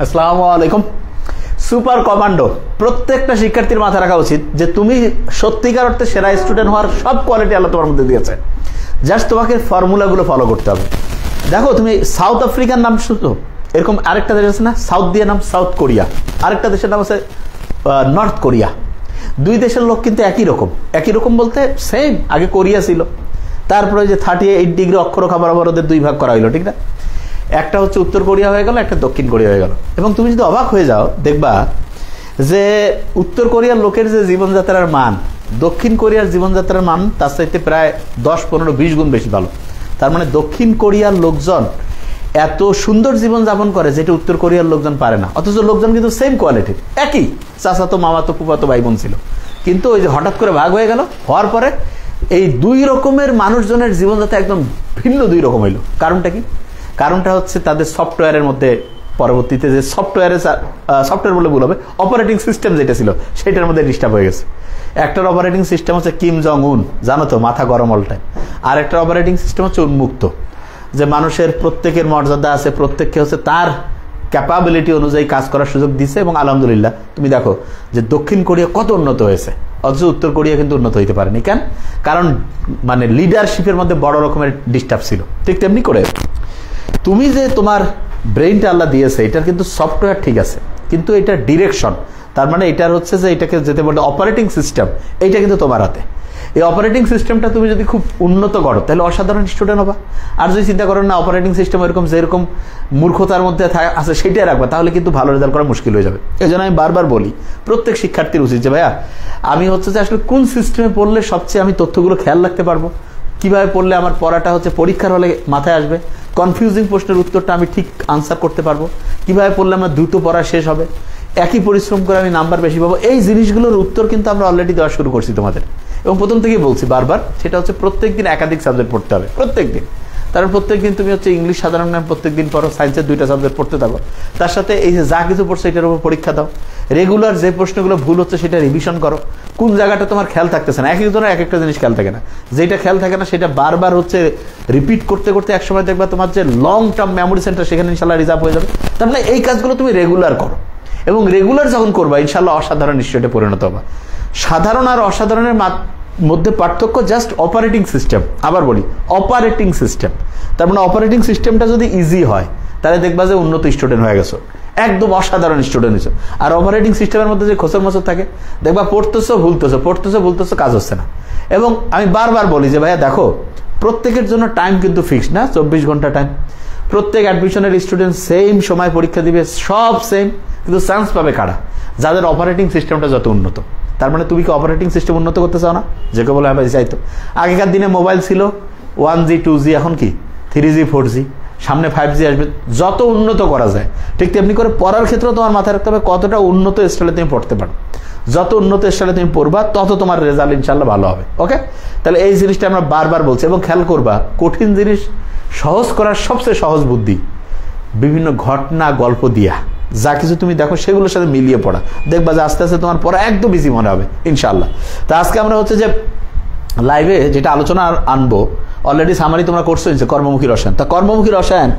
আসসালামু আলাইকুম। Super commando, প্রত্যেকটা শিক্ষার্থীর মাথা রাখা উচিত যে তুমি সত্যিকার অর্থে সেরা স্টুডেন্ট হওয়ার সব কোয়ালিটি আল্লাহ তোমার মধ্যে দিয়েছে, জাস্ট তোমাকে ফর্মুলাগুলো ফলো করতে হবে। দেখো, তুমি সাউথ আফ্রিকার নাম শুনছো, এরকম আরেকটা দেশ আছে না সাউথ দিয়ে নাম সাউথ কোরিয়া, আরেকটা দেশের নাম আছে নর্থ কোরিয়া। দুই দেশের লোক কিন্তু একই রকম, একই রকম বলতে সেম। আগে কোরিয়া ছিল, তারপরে যে 38 ডিগ্রি অক্ষরেখা বরাবর ওদের দুই ভাগ করা হইলো, ঠিক না? একটা হচ্ছে উত্তর কোরিয়া হয়ে গেল, একটা দক্ষিণ কোরিয়া হয়ে গেল। এবং তুমি যদি অবাক হয়ে যাও, দেখবা যে উত্তর কোরিয়ার লোকের যে জীবনযাত্রার মান দক্ষিণ কোরিয়ার জীবনযাত্রার মান তার চাইতে প্রায় 10, 15, 20 গুণ বেশি ভালো। তার মানে দক্ষিণ কোরিয়ার লোকজন এত সুন্দর জীবনযাপন করে যেটা উত্তর কোরিয়ার লোকজন পারে না। অথচ লোকজন কিন্তু সেম কোয়ালিটির, একই চাচাতো মামাতো ফুফাতো ভাই বোন ছিল, কিন্তু ওই যে হঠাৎ করে ভাগ হয়ে গেল, হওয়ার পরে এই দুই রকমের মানুষজনের জীবনযাত্রা একদম ভিন্ন দুই রকম হইল। কারণটা কি? কারণটা হচ্ছে তাদের সফটওয়্যারের মধ্যে পরবর্তীতে যে সফটওয়্যার বলে ভুল হবে, অপারেটিং সিস্টেম যেটা ছিল সেটার মধ্যে ডিস্টার্ব হয়ে গেছে। একটার অপারেটিং সিস্টেম হচ্ছে কিম জং উন, জানো তো, মাথা গরম অল টাইম। আর একটা অপারেটিং সিস্টেম হচ্ছে উন্মুক্ত, যে মানুষের প্রত্যেকের মর্যাদা আছে, প্রত্যেককে হচ্ছে তার ক্যাপাবিলিটি অনুযায়ী কাজ করার সুযোগ দিচ্ছে। এবং আলহামদুলিল্লাহ তুমি দেখো যে দক্ষিণ কোরিয়া কত উন্নত হয়েছে, অথচ উত্তর কোরিয়া কিন্তু উন্নত হইতে পারেনি। কেন? কারণ মানে লিডারশিপের মধ্যে বড় রকমের ডিস্টার্ব ছিল। ঠিক তেমনি করে তুমি যে তোমার ব্রেইনটা আল্লাহ দিয়েছে, এটার কিন্তু সফটওয়্যার ঠিক আছে, কিন্তু এটা ডিরেকশন, তার মানে এটার হচ্ছে যে এটাকে যেতে বলে অপারেটিং সিস্টেম, এইটা কিন্তু তোমার হাতে। এই অপারেটিং সিস্টেমটা তুমি যদি খুব উন্নত করো তাহলে অসাধারণ স্টুডেন্ট হবা। আর যদি চিন্তা করো না অপারেটিং সিস্টেম এরকম যেরকম মূর্খতার মধ্যে আছে সেটাই রাখবা, তাহলে কিন্তু ভালো রেজাল্ট করা মুশকিল হয়ে যাবে। এই জন্য আমি বারবার বলি প্রত্যেক শিক্ষার্থীর উচিত যে ভাইয়া আমি হচ্ছে যে আসলে কোন সিস্টেমে পড়লে সবচেয়ে আমি তথ্যগুলো খেয়াল রাখতে পারবো, কিভাবে পড়লে আমার পড়াটা হচ্ছে পরীক্ষার হলে মাথায় আসবে, কনফিউজিং প্রশ্নের উত্তরটা আমি ঠিক আনসার করতে পারবো, কিভাবে পড়লে আমার দ্রুত পড়া শেষ হবে, একই পরিশ্রম করে আমি নাম্বার বেশি পাবো। এই জিনিসগুলোর উত্তর কিন্তু আমরা অলরেডি দেওয়া শুরু করছি তোমাদের, এবং প্রথম থেকেই বলছি বারবার, সেটা হচ্ছে প্রত্যেকদিন একাধিক সাবজেক্ট পড়তে হবে, প্রত্যেকদিন। তারপর প্রত্যেকদিন তুমি হচ্ছে ইংলিশ সাধারণ জ্ঞান প্রত্যেকদিন পড়ো, সায়েন্সের 2টা সাবজেক্ট পড়তে থাকো, তার সাথে এই যে যা কিছু পড়ছো এটার উপর পরীক্ষা দাও, রেগুলার যে প্রশ্নগুলো ভুল হচ্ছে সেটা রিভিশন করো, কোন জায়গাটা তোমার খেয়াল থাকতেছে না। এক একজনের এক একটা জিনিস খেয়াল থাকে না, যেটা খেয়াল থাকে না সেটা বারবার হচ্ছে রিপিট করতে করতে একসময় দেখবা তোমার যে লং টার্ম মেমোরি সেন্টার সেখানে ইনশাল্লাহ রিজার্ভ হয়ে যাবে। তার মানে এই কাজগুলো তুমি রেগুলার করো, এবং রেগুলার যখন করবা ইনশাল্লাহ অসাধারণ নিশ্চয়টা পরিণত হবে। সাধারণ আর অসাধারণের মধ্যে পার্থক্য জাস্ট অপারেটিং সিস্টেম। আবার বলি অপারেটিং সিস্টেম, তার মানে অপারেটিং সিস্টেমটা যদি ইজি হয় তাহলে দেখবা যে উন্নত স্টুডেন্ট হয়ে গেছো, একদম অসাধারণ স্টুডেন্ট হয়েছে। আর অপারেটিং সিস্টেমের মধ্যে যে খোঁচর মোচর থাকে, দেখবা পড়তেছো ভুলতেছো কাজ হচ্ছে না। এবং আমি বারবার বলি যে ভাইয়া দেখো প্রত্যেকের জন্য টাইম কিন্তু ফিক্সড না, 24 ঘন্টা টাইম। প্রত্যেক অ্যাডমিশনের স্টুডেন্ট সেম সময় পরীক্ষা দিবে, সব সেম, কিন্তু চান্স পাবে কারা? যাদের অপারেটিং সিস্টেমটা যত উন্নত। তার মানে তুমি কি অপারেটিং সিস্টেম উন্নত করতে চাও না? যে কেউ বলে হ্যাঁ চাইতো। আগেকার দিনে মোবাইল ছিল 1G 2G, এখন কি 3G 4G, সামনে 5G আসবে। যত উন্নত করা যায় ঠিক তেমনি করে পড়ার ক্ষেত্রেও তোমার মাথায় রাখতে হবে কতটা উন্নত স্টাইলে তুমি পড়তে পারো। যত উন্নত স্টাইলে তুমি পড়বা তত তোমার রেজাল্ট ইনশাল্লাহ ভালো হবে। ওকে, তাহলে এই জিনিসটা আমরা বারবার বলছি। এবং খেয়াল করবা কঠিন জিনিস সহজ করার সবচেয়ে সহজ বুদ্ধি বিভিন্ন ঘটনা গল্প দিয়া যা কিছু তুমি দেখো সেগুলোর সাথে মিলিয়ে পড়া, দেখবা যে আস্তে আস্তে তোমার পড়া একদম ইজি মনে হবে ইনশাল্লাহ। তা আজকে আমরা হচ্ছে যে লাইভে যেটা আলোচনা আনবো, অলরেডি সামারি তোমরা করছো কর্মমুখী রসায়ন। তা কর্মমুখী রসায়ন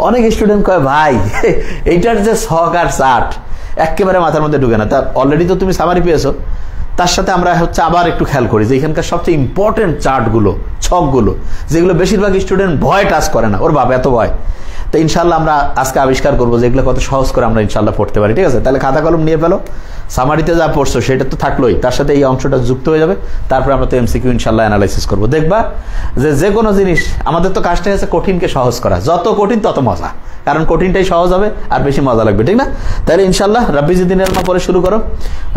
অনেক স্টুডেন্ট কয় ভাই এইটার যে শখ আর চাট একেবারে মাথার মধ্যে ঢুকে না। তা অলরেডি তো তুমি সামারি পেয়েছো, তার সাথে আমরা হচ্ছে আবার একটু খেয়াল করি যে এখানকার সবচেয়ে ইম্পর্টেন্ট চার্টগুলো, ছকগুলো, যেগুলো বেশিরভাগ স্টুডেন্ট ভয় টাচ করে না, ওর বাবা এত ভয়। তো ইনশাল্লাহ আমরা আজকে আবিষ্কার করবো যে এগুলো কত সহজ করে আমরা ইনশাল্লাহ পড়তে পারি। ঠিক আছে, তাহলে খাতা কলম নিয়ে ফেলো, সামারিতে যা পড়ছো সেটা তো থাকলোই, তার সাথে এই অংশটা যুক্ত হয়ে যাবে। তারপরে আমরা তো এমসিকিউ ইনশাল্লাহ অ্যানালাইসিস করবো। দেখবা যে কোনো জিনিস আমাদের তো কাজটাই আছে কঠিনকে সহজ করা, যত কঠিন তত মজা, কারণ কঠিনটাই সহজ হবে আর বেশি মজা লাগবে, ঠিক না? তাহলে ইনশাল্লাহ রাব্বি জিদিন এলমা পরে শুরু করো,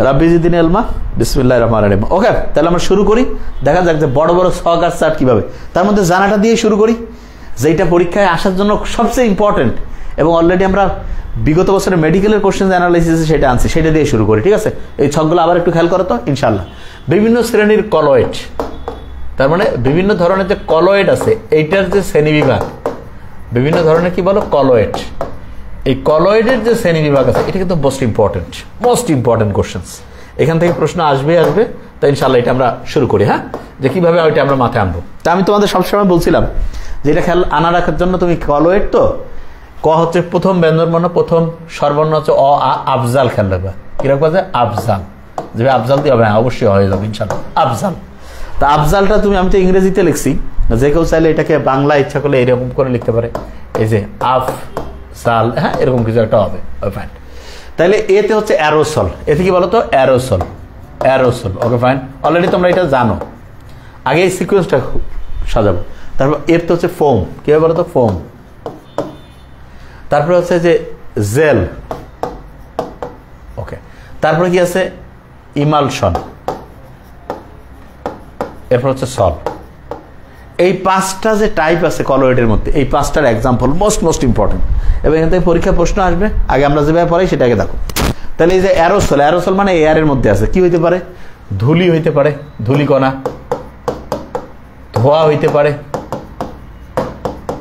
রাব্বি জিদিন এলমা, বিসমিল্লাহির রহমানির রহিম। ওকে, তাহলে আমরা শুরু করি। দেখা যাক যে বড় বড় ছক আর চার্ট কিভাবে, তার মধ্যে জানাটা দিয়ে শুরু করি, যেটা পরীক্ষায় আসার জন্য সবচেয়ে ইম্পর্টেন্ট। এবং অলরেডি আমরা বিগত বছরের মেডিকেলের কোশ্চেন অ্যানালাইসিস সেটা আনছি, সেটা দিয়ে শুরু করি। ঠিক আছে, এই ছকগুলো আবার একটু খেয়াল করো তো ইনশাল্লাহ। বিভিন্ন শ্রেণীর কলয়েড, তার মানে বিভিন্ন ধরনের যে কলয়েড আছে এইটার যে শ্রেণী বিভাগ, বিভিন্ন ধরনের কি বলো কলয়েড, এই কলয়েডের যে শ্রেণী বিভাগ আছে এটা কিন্তু মোস্ট ইম্পর্টেন্ট কোশ্চেন্স। এখান থেকে প্রশ্ন আসবে। তো ইনশাল্লাহ এটা আমরা শুরু করি। হ্যাঁ, যে কিভাবে ওইটা আমরা মাথায় আনবো। তা আমি তোমাদের সবসময় বলছিলাম যে এটা খেয়াল আনা রাখার জন্য তুমি কলয়েড তো ক হচ্ছে প্রথম ব্যঞ্জনবর্ণ, প্রথম স্বরবর্ণ হচ্ছে অ আ, আফজাল খেয়াল রাখবা। কিরকম আছে? আফজাল। যে আফজাল দিয়ে হবে, হ্যাঁ অবশ্যই হয়ে যাবে ইনশাল্লাহ আফজাল। তা আফজালটা তুমি, আমি তো ইংরেজিতে লিখছি, যে কেউ চাইলে এটাকে বাংলা ইচ্ছা করলে এরকম করে লিখতে পারে, এই যে আফজাল, হ্যাঁ এরকম কিছু একটা হবে। ফাইন। তাহলে এতে হচ্ছে অ্যারোসল। এতে কি বলো তো? Aerosol. Aerosol. Okay fine, already তোমরা এটা জানো। আগে এই সিকোয়েন্সটা সাজাবো। তারপর এর তো হচ্ছে ফোম। কীভাবে বলো তো? ফোম। তারপরে হচ্ছে যে জেল। ওকে। তারপরে কি আছে? ইমালশন। এরপর হচ্ছে সল। এই পাঁচটা যে টাইপ আছে কলয়েডের মধ্যে, এই পাঁচটার এক্সাম্পল মোস্ট ইম্পর্টেন্ট, এবং এখান থেকে পরীক্ষা প্রশ্ন আসবে। আগে আমরা যেভাবে পড়াই সেটাকে দেখো। তাহলে এই যে অ্যারোসল, অ্যারোসল মানে এয়ারের মধ্যে আছে। কি হইতে পারে? ধুলি হইতে পারে, ধুলিকণা, ধোঁয়া হইতে পারে,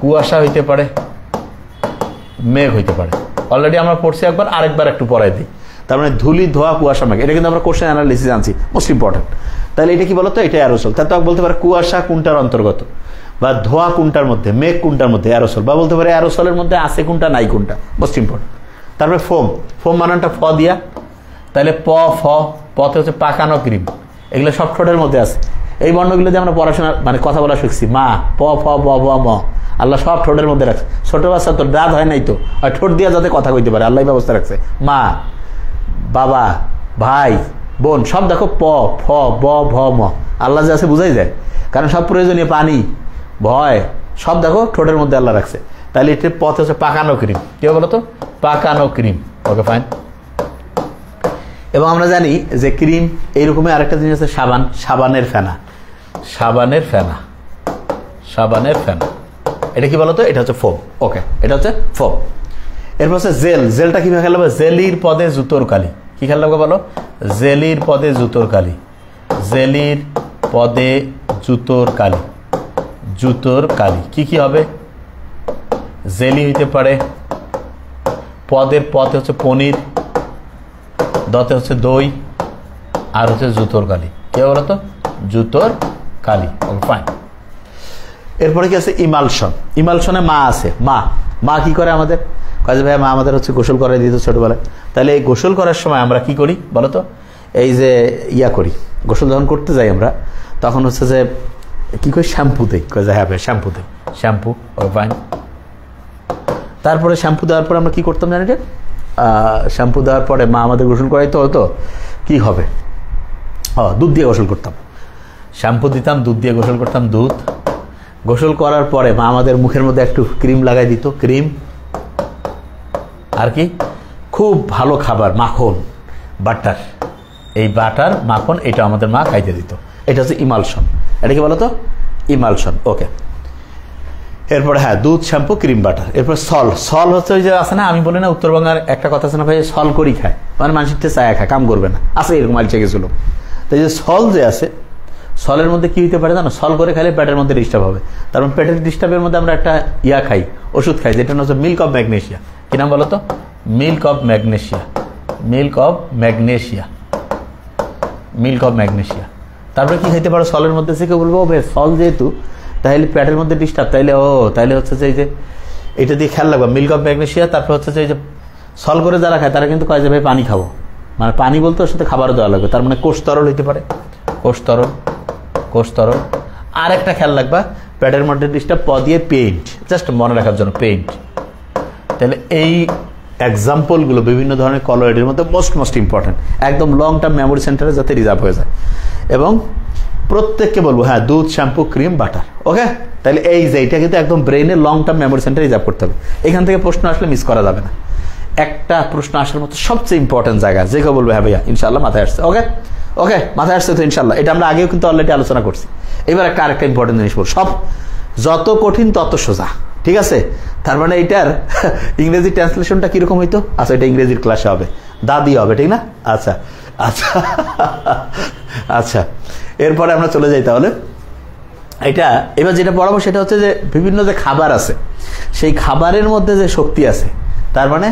কুয়াশা হইতে পারে, মেঘ হইতে পারে। অলরেডি আমরা পড়ছি একবার, আরেকবার একটু পড়াই দিই। তার মানে ধুলি, ধোঁয়া, কুয়াশা, মেঘ, এটা কিন্তু আমরা কোশ্চেন অ্যানালিসিস আনছি, মোস্ট ইম্পর্টেন্ট। তাহলে এটা কি বলতো? এটা অ্যারোসল। তা তো বলতে পারে কুয়াশা কোনটার অন্তর্গত, বা ধোঁয়া কোনটার মধ্যে, মেঘ কোনটার মধ্যে, অ্যারোসল। বা বলতে পারে অ্যারোসলের মধ্যে আছে কোনটা, নাই কোনটা, মোস্ট ইম্পর্টেন্ট। তারপরে ফোম। ফোম মানানটা ফ দিয়া, তাহলে প ফ, পথে হচ্ছে পাকানো ক্রিম, এগুলো সব ঠোঁটের মধ্যে আছে। এই বর্ণগুলো দিয়ে আমরা পড়াশোনা মানে কথা বলা শিখছি। মা, প ফ ব ব ম, আল্লাহ সব ঠোঁটের মধ্যে রাখছে। ছোট বাচ্চা তো দাঁত হয় নাই তো, আর ঠোঁট দিয়া যাতে কথা কইতে পারে আল্লাহ ব্যবস্থা রাখছে। মা, বাবা, ভাই, বোন, সব দেখো প ফ ব ভ ম, আল্লাহ যে আছে বুঝাই যায়। কারণ সব প্রয়োজনীয় পানি, ভয়, সব দেখো ঠোঁটের মধ্যে আল্লাহ রাখছে। তাহলে এটির পথ হচ্ছে পাকানো ক্রিম। কি বলো তো? পাকানো ক্রিম। Okay fine. এবং আমরা জানি যে ক্রিম, এইরকমই আরেকটা জিনিস আছে সাবান, সাবানের ফেনা, সাবানের ফেনা, সাবানের ফেনা। এটা কি বলতো? এটা হচ্ছে ফোম। ওকে, এটা হচ্ছে ফোম। এরপর হচ্ছে জেল। জেলটা কিভাবে খেলা হবে? জেলির পদে জুতোর কালি। কি খেলা হবে বলো? জেলির পদে জুতোর কালি, জেলির পদে জুতোর কালি, জুতোর কালি। কি কি হবে? জেলি হইতে পারে, পদের পথে হচ্ছে পনির, দতে হচ্ছে দই, আর হচ্ছে জুতোর কালি। কে বলতো? জুতোর কালি। ফাইন। এরপরে কি আছে? ইমালশন। ইমালশনে মা আছে। মা, মা কি করে আমাদের? কাজে ভাই মা আমাদের হচ্ছে গোসল করাই দিত ছোটবেলায়। তাহলে এই গোসল করার সময় আমরা কি করি বলতো? এই যে ইয়া করি, গোসল যখন করতে যাই আমরা, তখন হচ্ছে যে কি করি? শ্যাম্পু দেই। কাজে হ্যাঁ ভাই শ্যাম্পু দেই, শ্যাম্পু। ফাইন। তারপরে শ্যাম্পু দেওয়ার পরে আমরা কি করতাম জানি? শ্যাম্পু দেওয়ার পরে মা আমাদের গোসল করাইতে হতো, কি হবে? দুধ দিয়ে গোসল করতাম। শ্যাম্পু দিতাম, দুধ দিয়ে গোসল করতাম, দুধ। গোসল করার পরে মা আমাদের মুখের মধ্যে একটু ক্রিম লাগাই দিত, ক্রিম। আর কি? খুব ভালো খাবার, মাখন, বাটার। এই বাটার, মাখন, এটা আমাদের মা খাইতে দিত। এটা হচ্ছে ইমালশন। এটা কি বলতো? ইমালশন। ওকে। এরপরে হ্যাঁ, দুধ, শ্যাম্পু, ক্রিম, বাটার। এরপর সল। সল হচ্ছে ওই যে আছে না, আমি বলি না উত্তরবঙ্গের একটা কথা আছে না ভাই, সল করি খায়, মানে মানুষের চায়া খায়, কাম করবে না, আছে এরকম আলচে গেছিল। তাই যে সল যে আছে, সলের মধ্যে কি হইতে পারে জানো? সল করে খাইলে পেটের মধ্যে ডিস্টার্ব হবে। তার মানে পেটের ডিস্টার্বের মধ্যে আমরা একটা ইয়া খাই, ওষুধ খাই, যেটা হচ্ছে মিল্ক অফ ম্যাগনেশিয়া। কি নাম বলো তো? Milk of magnesia, milk of magnesia, milk of magnesia. তারপরে কি খাইতে পারো সলের মধ্যে? সে কেউ বলবো ও ভাই সল যেহেতু তাহলে পেটের মধ্যে ডিস্টার্ব, তাইলে তাইলে হচ্ছে যে এই যে এটা দিয়ে খেয়াল রাখবা, মিল্ক অফ ম্যাগনেশিয়া। তারপর হচ্ছে যে এই যে সল করে যারা খায় তারা কিন্তু কয় যে ভাই পানি খাবো, মানে পানি বলতে ওর সাথে খাবারও দেওয়া লাগবে। তার মানে কোষ তরল হইতে পারে, কোষ তরল, কোষ তরল। আর একটা খেয়াল রাখবা, পেটের মধ্যে ডিস্টার্ব, প দিয়ে পেইন্ট, জাস্ট মনে রাখার জন্য পেইন্ট। তাহলে এই এক্সাম্পলগুলো বিভিন্ন ধরনের কলয়েডের মধ্যে মোস্ট ইম্পর্টেন্ট, একদম লং টার্ম মেমোরি সেন্টারে যাতে রিজার্ভ হয়ে যায়। এবং প্রত্যেককে বলবো হ্যাঁ, দুধ, শ্যাম্পু, ক্রিম, বাটার। ওকে। তাহলে এই যে এটা কিন্তু একদম ব্রেইনের লং টার্ম মেমোরি সেন্টারে রিজার্ভ করতে হবে। এখান থেকে প্রশ্ন আসলে মিস করা যাবে না। একটা প্রশ্ন আসার মতো সবচেয়ে ইম্পর্টেন্ট জায়গা, যে কেউ বলবে হ্যাঁ ভাইয়া ইনশাল্লাহ মাথায় আসছে। ওকে, ওকে, মাথায় আসছে তো ইনশাল্লাহ। এটা আমরা আগেও কিন্তু অলরেডি আলোচনা করছি। এবার আরেকটা ইম্পর্টেন্ট জিনিস বল, সব যত কঠিন তত সোজা, ঠিক আছে? তার মানে এইটার ইংরেজি ট্রান্সলেশনটা কিরকম হইতো? আচ্ছা, এটা ইংরেজির ক্লাসে হবে, দাদি হবে, ঠিক না? আচ্ছা আচ্ছা আচ্ছা, এরপরে আমরা চলে যাই তাহলে। এটা এবার যেটা পড়াবো সেটা হচ্ছে যে বিভিন্ন যে খাবার আছে, সেই খাবারের মধ্যে যে শক্তি আছে, তার মানে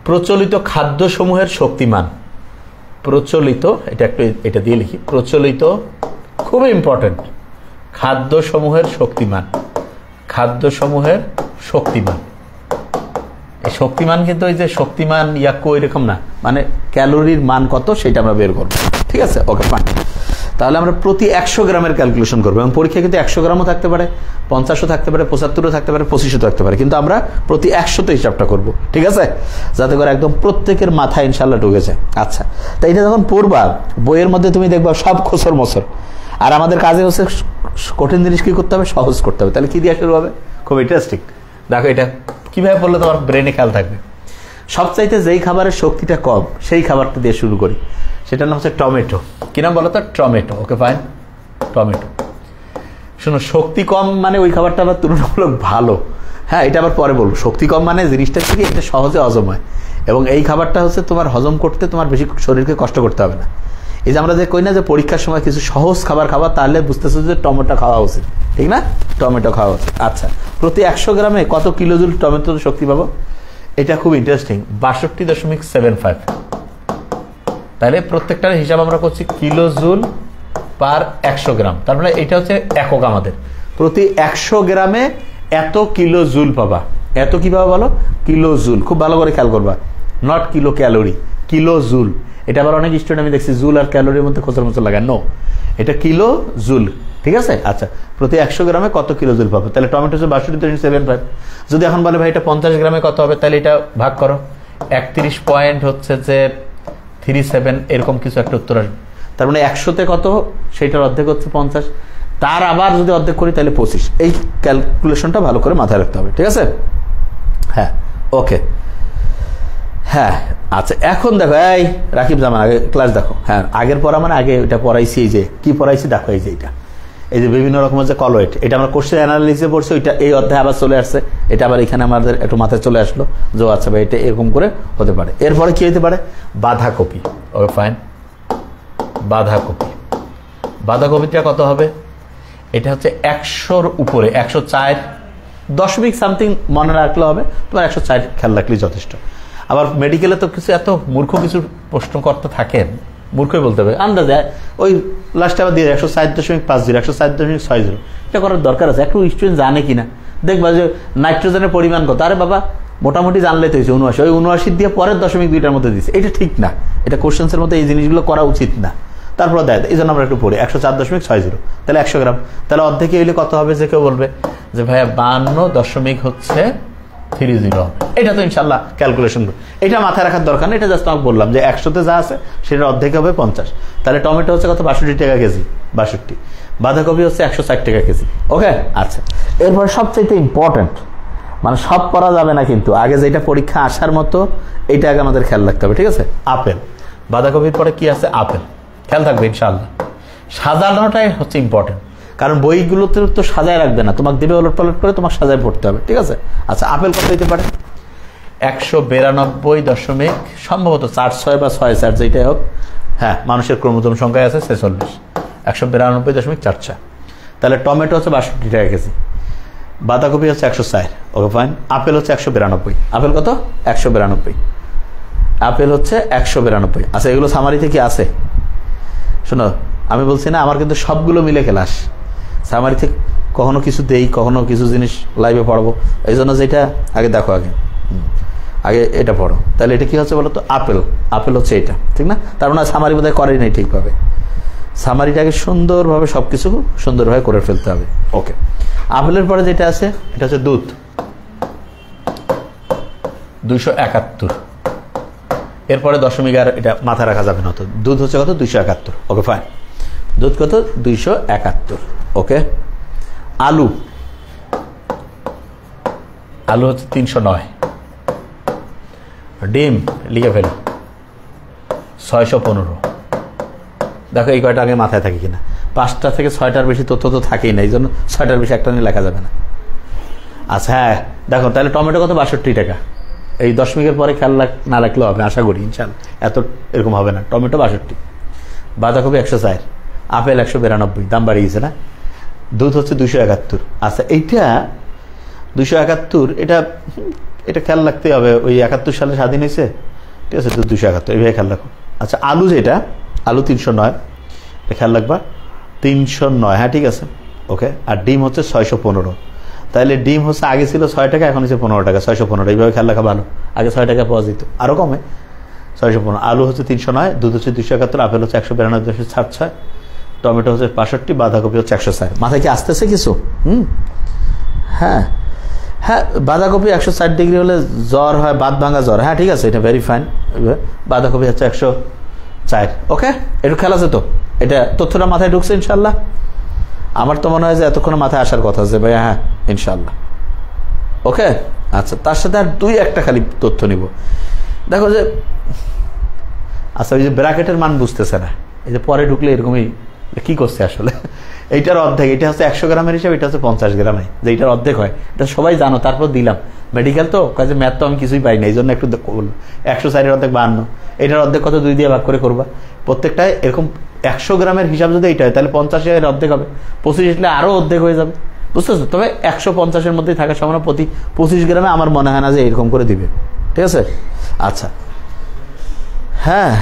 প্রচলিত খাদ্যসমূহের শক্তিমান, প্রচলিত, এটা একটু এটা দিয়ে লিখি, প্রচলিত, খুবই ইম্পর্টেন্ট, খাদ্যসমূহের শক্তিমান, খাদ্যসমূহের শক্তিমান। শক্তিমান কিন্তু ওই যে শক্তিমান ইয়াক্কো এরকম না, মানে ক্যালোরির মান কত সেটা আমরা বের করবো, ঠিক আছে? Okay fine. তাহলে আমরা প্রতি 100 গ্রামের ক্যালকুলেশন করবো, এবং পরীক্ষা কিন্তু 100 গ্রামও থাকতে পারে, 50ও থাকতে পারে, 75ও থাকতে পারে, 25ও থাকতে পারে, কিন্তু আমরা প্রতি 100তে হিসাবটা করবো, ঠিক আছে? যাতে করে একদম প্রত্যেকের মাথায় ইনশাল্লাহ ঢুকেছে। আচ্ছা, তাই এটা যখন পড়বা বইয়ের মধ্যে তুমি দেখবা সব খোসর মোসর, আর আমাদের কাজে হচ্ছে কঠিন জিনিস কি করতে হবে, সহজ করতে হবে। তাহলে কি দিয়ে শুরু হবে? খুব ইন্টারেস্টিং। দেখো এটা কিভাবে পড়লে তোমার ব্রেনে খেয়াল থাকবে। সবচাইতে যেই খাবারের শক্তিটা কম সেই খাবারটা দিয়ে শুরু করি, সেটার নাম হচ্ছে টমেটো। কি নাম বলো তো? টমেটো। Okay fine, tomato. শোনো, শক্তি কম মানে ওই খাবারটা আবার তুলনামূলক ভালো। হ্যাঁ, এটা আবার পরে বলবো। শক্তি কম মানে জিনিসটা থেকে এটা সহজে হজম হয়, এবং এই খাবারটা হচ্ছে তোমার হজম করতে তোমার বেশি শরীরকে কষ্ট করতে হবে না। এই যে আমরা যে কই না যে পরীক্ষার সময় কিছু সহজ খাবার খাবার, তাহলে বুঝতেছো যে টমেটো খাওয়া উচিত, ঠিক না? টমেটো খাওয়া উচিত। আচ্ছা, প্রতি 100 গ্রামে কত কিলোজুল টমেটো শক্তি পাবো? এটা খুব ইন্টারেস্টিং, 62.75। তাহলে প্রত্যেকটার হিসাব আমরা করছি কিলোজুল পার 100 গ্রাম। তার মানে এটা হচ্ছে একক আমাদের। প্রতি 100 গ্রামে এত কিলোজুল পাবা। এত কি পাবা বলো? কিলোজুল। খুব ভালো করে খেয়াল করবা, নট কিলো ক্যালোরি, কিলোজুল। এটা আবার অনেক স্টুডেন্ট আমি দেখছি জুল আর ক্যালোরির মধ্যে খোঁচার মতো লাগায়, নো, এটা কিলো জুল, ঠিক আছে? আচ্ছা, প্রতি 100 গ্রামে কত কিলো জুল পাবো? তাহলে টমেটো হচ্ছে 62.75। যদি এখন বলে ভাই এটা 50 গ্রামে কত হবে, তাহলে এটা ভাগ করো, 31 পয়েন্ট হচ্ছে যে 37, এরকম কিছু একটা উত্তর আসবে। তার মানে 100তে কত, সেইটার অর্ধেক হচ্ছে 50, তার আবার যদি অর্ধেক করি তাহলে 25। এই ক্যালকুলেশনটা ভালো করে মাথায় রাখতে হবে, ঠিক আছে? হ্যাঁ, ওকে, হ্যাঁ। আচ্ছা, এখন দেখো, এই রাকিব জামান আগে ক্লাস দেখো। হ্যাঁ, আগের পড়া মানে আগে এটা পড়াইছি। এই যে কি পড়াইছি দেখো, এই যে এটা, এই যে বিভিন্ন রকমের যে কলওয়েট, এটা আমরা কোশ্চেন অ্যানালিসিসে পড়ছি, ওইটা এই অধ্যায়ে আবার চলে আসছে। এটা আবার এখানে আমাদের একটু মাথায় চলে আসলো যে আচ্ছা ভাই এটা এরকম করে হতে পারে। এরপরে কি হতে পারে? বাঁধাকপি। ওকে ফাইন, বাঁধাকপি। বাঁধাকপিটা কত হবে? এটা হচ্ছে 100-র উপরে, 104 সামথিং মনে রাখলে হবে, তোমার 104 খেয়াল রাখলেই যথেষ্ট। আবার মেডিকেলে তো কিছু এত মূর্খ কিছু প্রশ্নকর্তা থাকেন, মূর্খই বলতে হবে, আন্দাজে ওই লাস্টে আবার দিয়ে 104.50, 104.60। এটা করার দরকার আছে, একটু স্টুডেন্ট জানে কিনা দেখবা যে নাইট্রোজেনের পরিমাণ কত। আরে বাবা, মোটামুটি জানলে তো হয়েছে 79, ওই 79 দিয়ে পরের 0.2টার মধ্যে দিচ্ছে, এটা ঠিক না। এটা কোশ্চেন্সের মধ্যে এই জিনিসগুলো করা উচিত না। তারপর দেয়, এই জন্য আমরা একটু পড়ি 104.60, তাহলে 100 গ্রাম, তাহলে অর্ধেকে হইলে কত হবে? যে কেউ বলবে যে ভাইয়া 52.30। এটা তো ইনশাল্লাহ ক্যালকুলেশন, এটা মাথায় রাখার দরকার নেই, এটা জাস্ট আমাকে বললাম যে 100তে যা আছে সেটা অর্ধেক হবে 50। তাহলে টমেটো হচ্ছে কত? 62 টাকা কেজি, 62। বাঁধাকপি হচ্ছে 160 টাকা কেজি। ওকে, আচ্ছা। এরপর সবচেয়ে ইম্পর্টেন্ট, মানে সব করা যাবে না কিন্তু, আগে যেটা পরীক্ষা আসার মতো এইটা আগে আমাদের খেয়াল রাখতে হবে, ঠিক আছে? আপেল। বাঁধাকপির পরে কি আছে? আপেল। খেয়াল থাকবে ইনশাল্লাহ। সাজানোটাই হচ্ছে ইম্পর্টেন্ট, কারণ বইগুলোতে তো সাজায় রাখবে না, তোমাকে দেবে ওলট পালট করে, তোমাকে সাজায় পড়তে হবে, ঠিক আছে? আচ্ছা, আপেল কত হইতে পারে? 192 সম্ভবত 46 বা 64, যেটাই হোক। হ্যাঁ, মানুষের ক্রমোজোম সংখ্যায় আছে 46, 192.44। তাহলে টমেটো হচ্ছে 62 টাকা কেজি, বাঁধাকপি হচ্ছে 104। Okay fine. আপেল হচ্ছে 192। আপেল কত? 192। আপেল হচ্ছে 192। আচ্ছা, এগুলো সামারিতে কি আছে? শোনো, আমি বলছি না আমার কিন্তু সবগুলো মিলে ক্লাস, সামারিতে কখনো কিছু দেই, কখনো কিছু জিনিস লাইভে পড়াবো, এই জন্য যেটা আগে দেখো, আগে এটা পড়ো। তাহলে এটা কি হচ্ছে বলো তো? আপেল। আপেল হচ্ছে এটা, ঠিক না? তার মানে সামারি বোধহয় করেই নাই ঠিকভাবে। সামারিটাকে সুন্দরভাবে সবকিছু সুন্দরভাবে করে ফেলতে হবে। ওকে, আপেলের পরে যেটা আছে এটা হচ্ছে দুধ, 271। এরপরে দশমিক আর এটা মাথায় রাখা যাবে না, তো দুধ হচ্ছে কত? 271। ওকে ফাইন, দুধ কত? 271। ওকে, আলু। আলু হচ্ছে 309। ডিম লিখে ফেলো, 615। দেখো এই কয়টা আগে মাথায় থাকে কিনা। 5টা থেকে 6টার বেশি তথ্য তো থাকেই না, এই জন্য 6টার বেশি একটা নিয়ে লেখা যাবে না। আচ্ছা, হ্যাঁ দেখো, তাহলে টমেটো কত? 62 টাকা। এই দশমিকের পরে খেয়াল না রাখলেও হবে, আশা করি ইনশাল্লাহ এত এরকম হবে না। টমেটো 62, বাঁধাকপি 104, আপেল 192, দাম বাড়িয়ে গেছে না? দুধ হচ্ছে 271। আচ্ছা, এইটা 271, এটা খেয়াল রাখতে হবে, ওই 71 সালে স্বাধীন হয়েছে, ঠিক আছে? দুধ 271, এইভাবে খেয়াল রাখো। আচ্ছা, আলু যেটা, আলু 309, এটা খেয়াল রাখবা, 309। হ্যাঁ, ঠিক আছে, ওকে। আর ডিম হচ্ছে 615। তাহলে ডিম হচ্ছে আগে ছিল 6 টাকা, এখন হচ্ছে 15 টাকা, 615। এইভাবে খেয়াল রাখা ভালো। আগে 6 টাকা পাওয়া যেত, আরো কমে 615। আলু হচ্ছে 309, দুধ হচ্ছে 271, আপেল হচ্ছে 192.66, টমেটো হচ্ছে 65, বাঁধাকপি হচ্ছে 160। মাথায় কি আসতেছে কিছু? হ্যাঁ হ্যাঁ, বাঁধাকপি 160 ডিগ্রি হলে জ্বর হয়, বাত ভাঙা জ্বর। হ্যাঁ ঠিক আছে, এটা ভেরি ফাইন। বাঁধাকপি হচ্ছে 104। ওকে, একটু খেয়াল আছে তো? এটা তথ্যটা মাথায় ঢুকছে ইনশাল্লাহ? আমার তো মনে হয় যে এতক্ষণ মাথায় আসার কথা আছে ভাইয়া। হ্যাঁ ইনশাল্লাহ। ওকে আচ্ছা, তার সাথে আর 2-1টা খালি তথ্য নিব। দেখো যে আচ্ছা, ওই যে ব্র্যাকেটের মান বুঝতেছে না, এই যে পরে ঢুকলে এরকমই কি করছে আসলে। এইটার অর্ধেক, এটা হচ্ছে 100 গ্রামের হিসাব, এটা হচ্ছে 50 গ্রামে, যে এইটার অর্ধেক হয়। এটা সবাই জানো, তারপর দিলাম। মেডিকেল তো কাজে ম্যাথ তো আমি কিছুই পাই না, এই জন্য একটু বললো 104 অর্ধেক 52, এটার অর্ধেক কত? 2 দিয়ে ভাগ করে করবা। প্রত্যেকটায় এরকম 100 গ্রামের হিসাব যদি এইটা হয়, তাহলে 50 এর অর্ধেক হবে, 25 আসলে আরো অর্ধেক হয়ে যাবে, বুঝতেছো? তবে 150-এর মধ্যেই থাকার সম্ভাবনা। প্রতি 25 গ্রামে আমার মনে হয় না যে এরকম করে দিবে, ঠিক আছে? আচ্ছা হ্যাঁ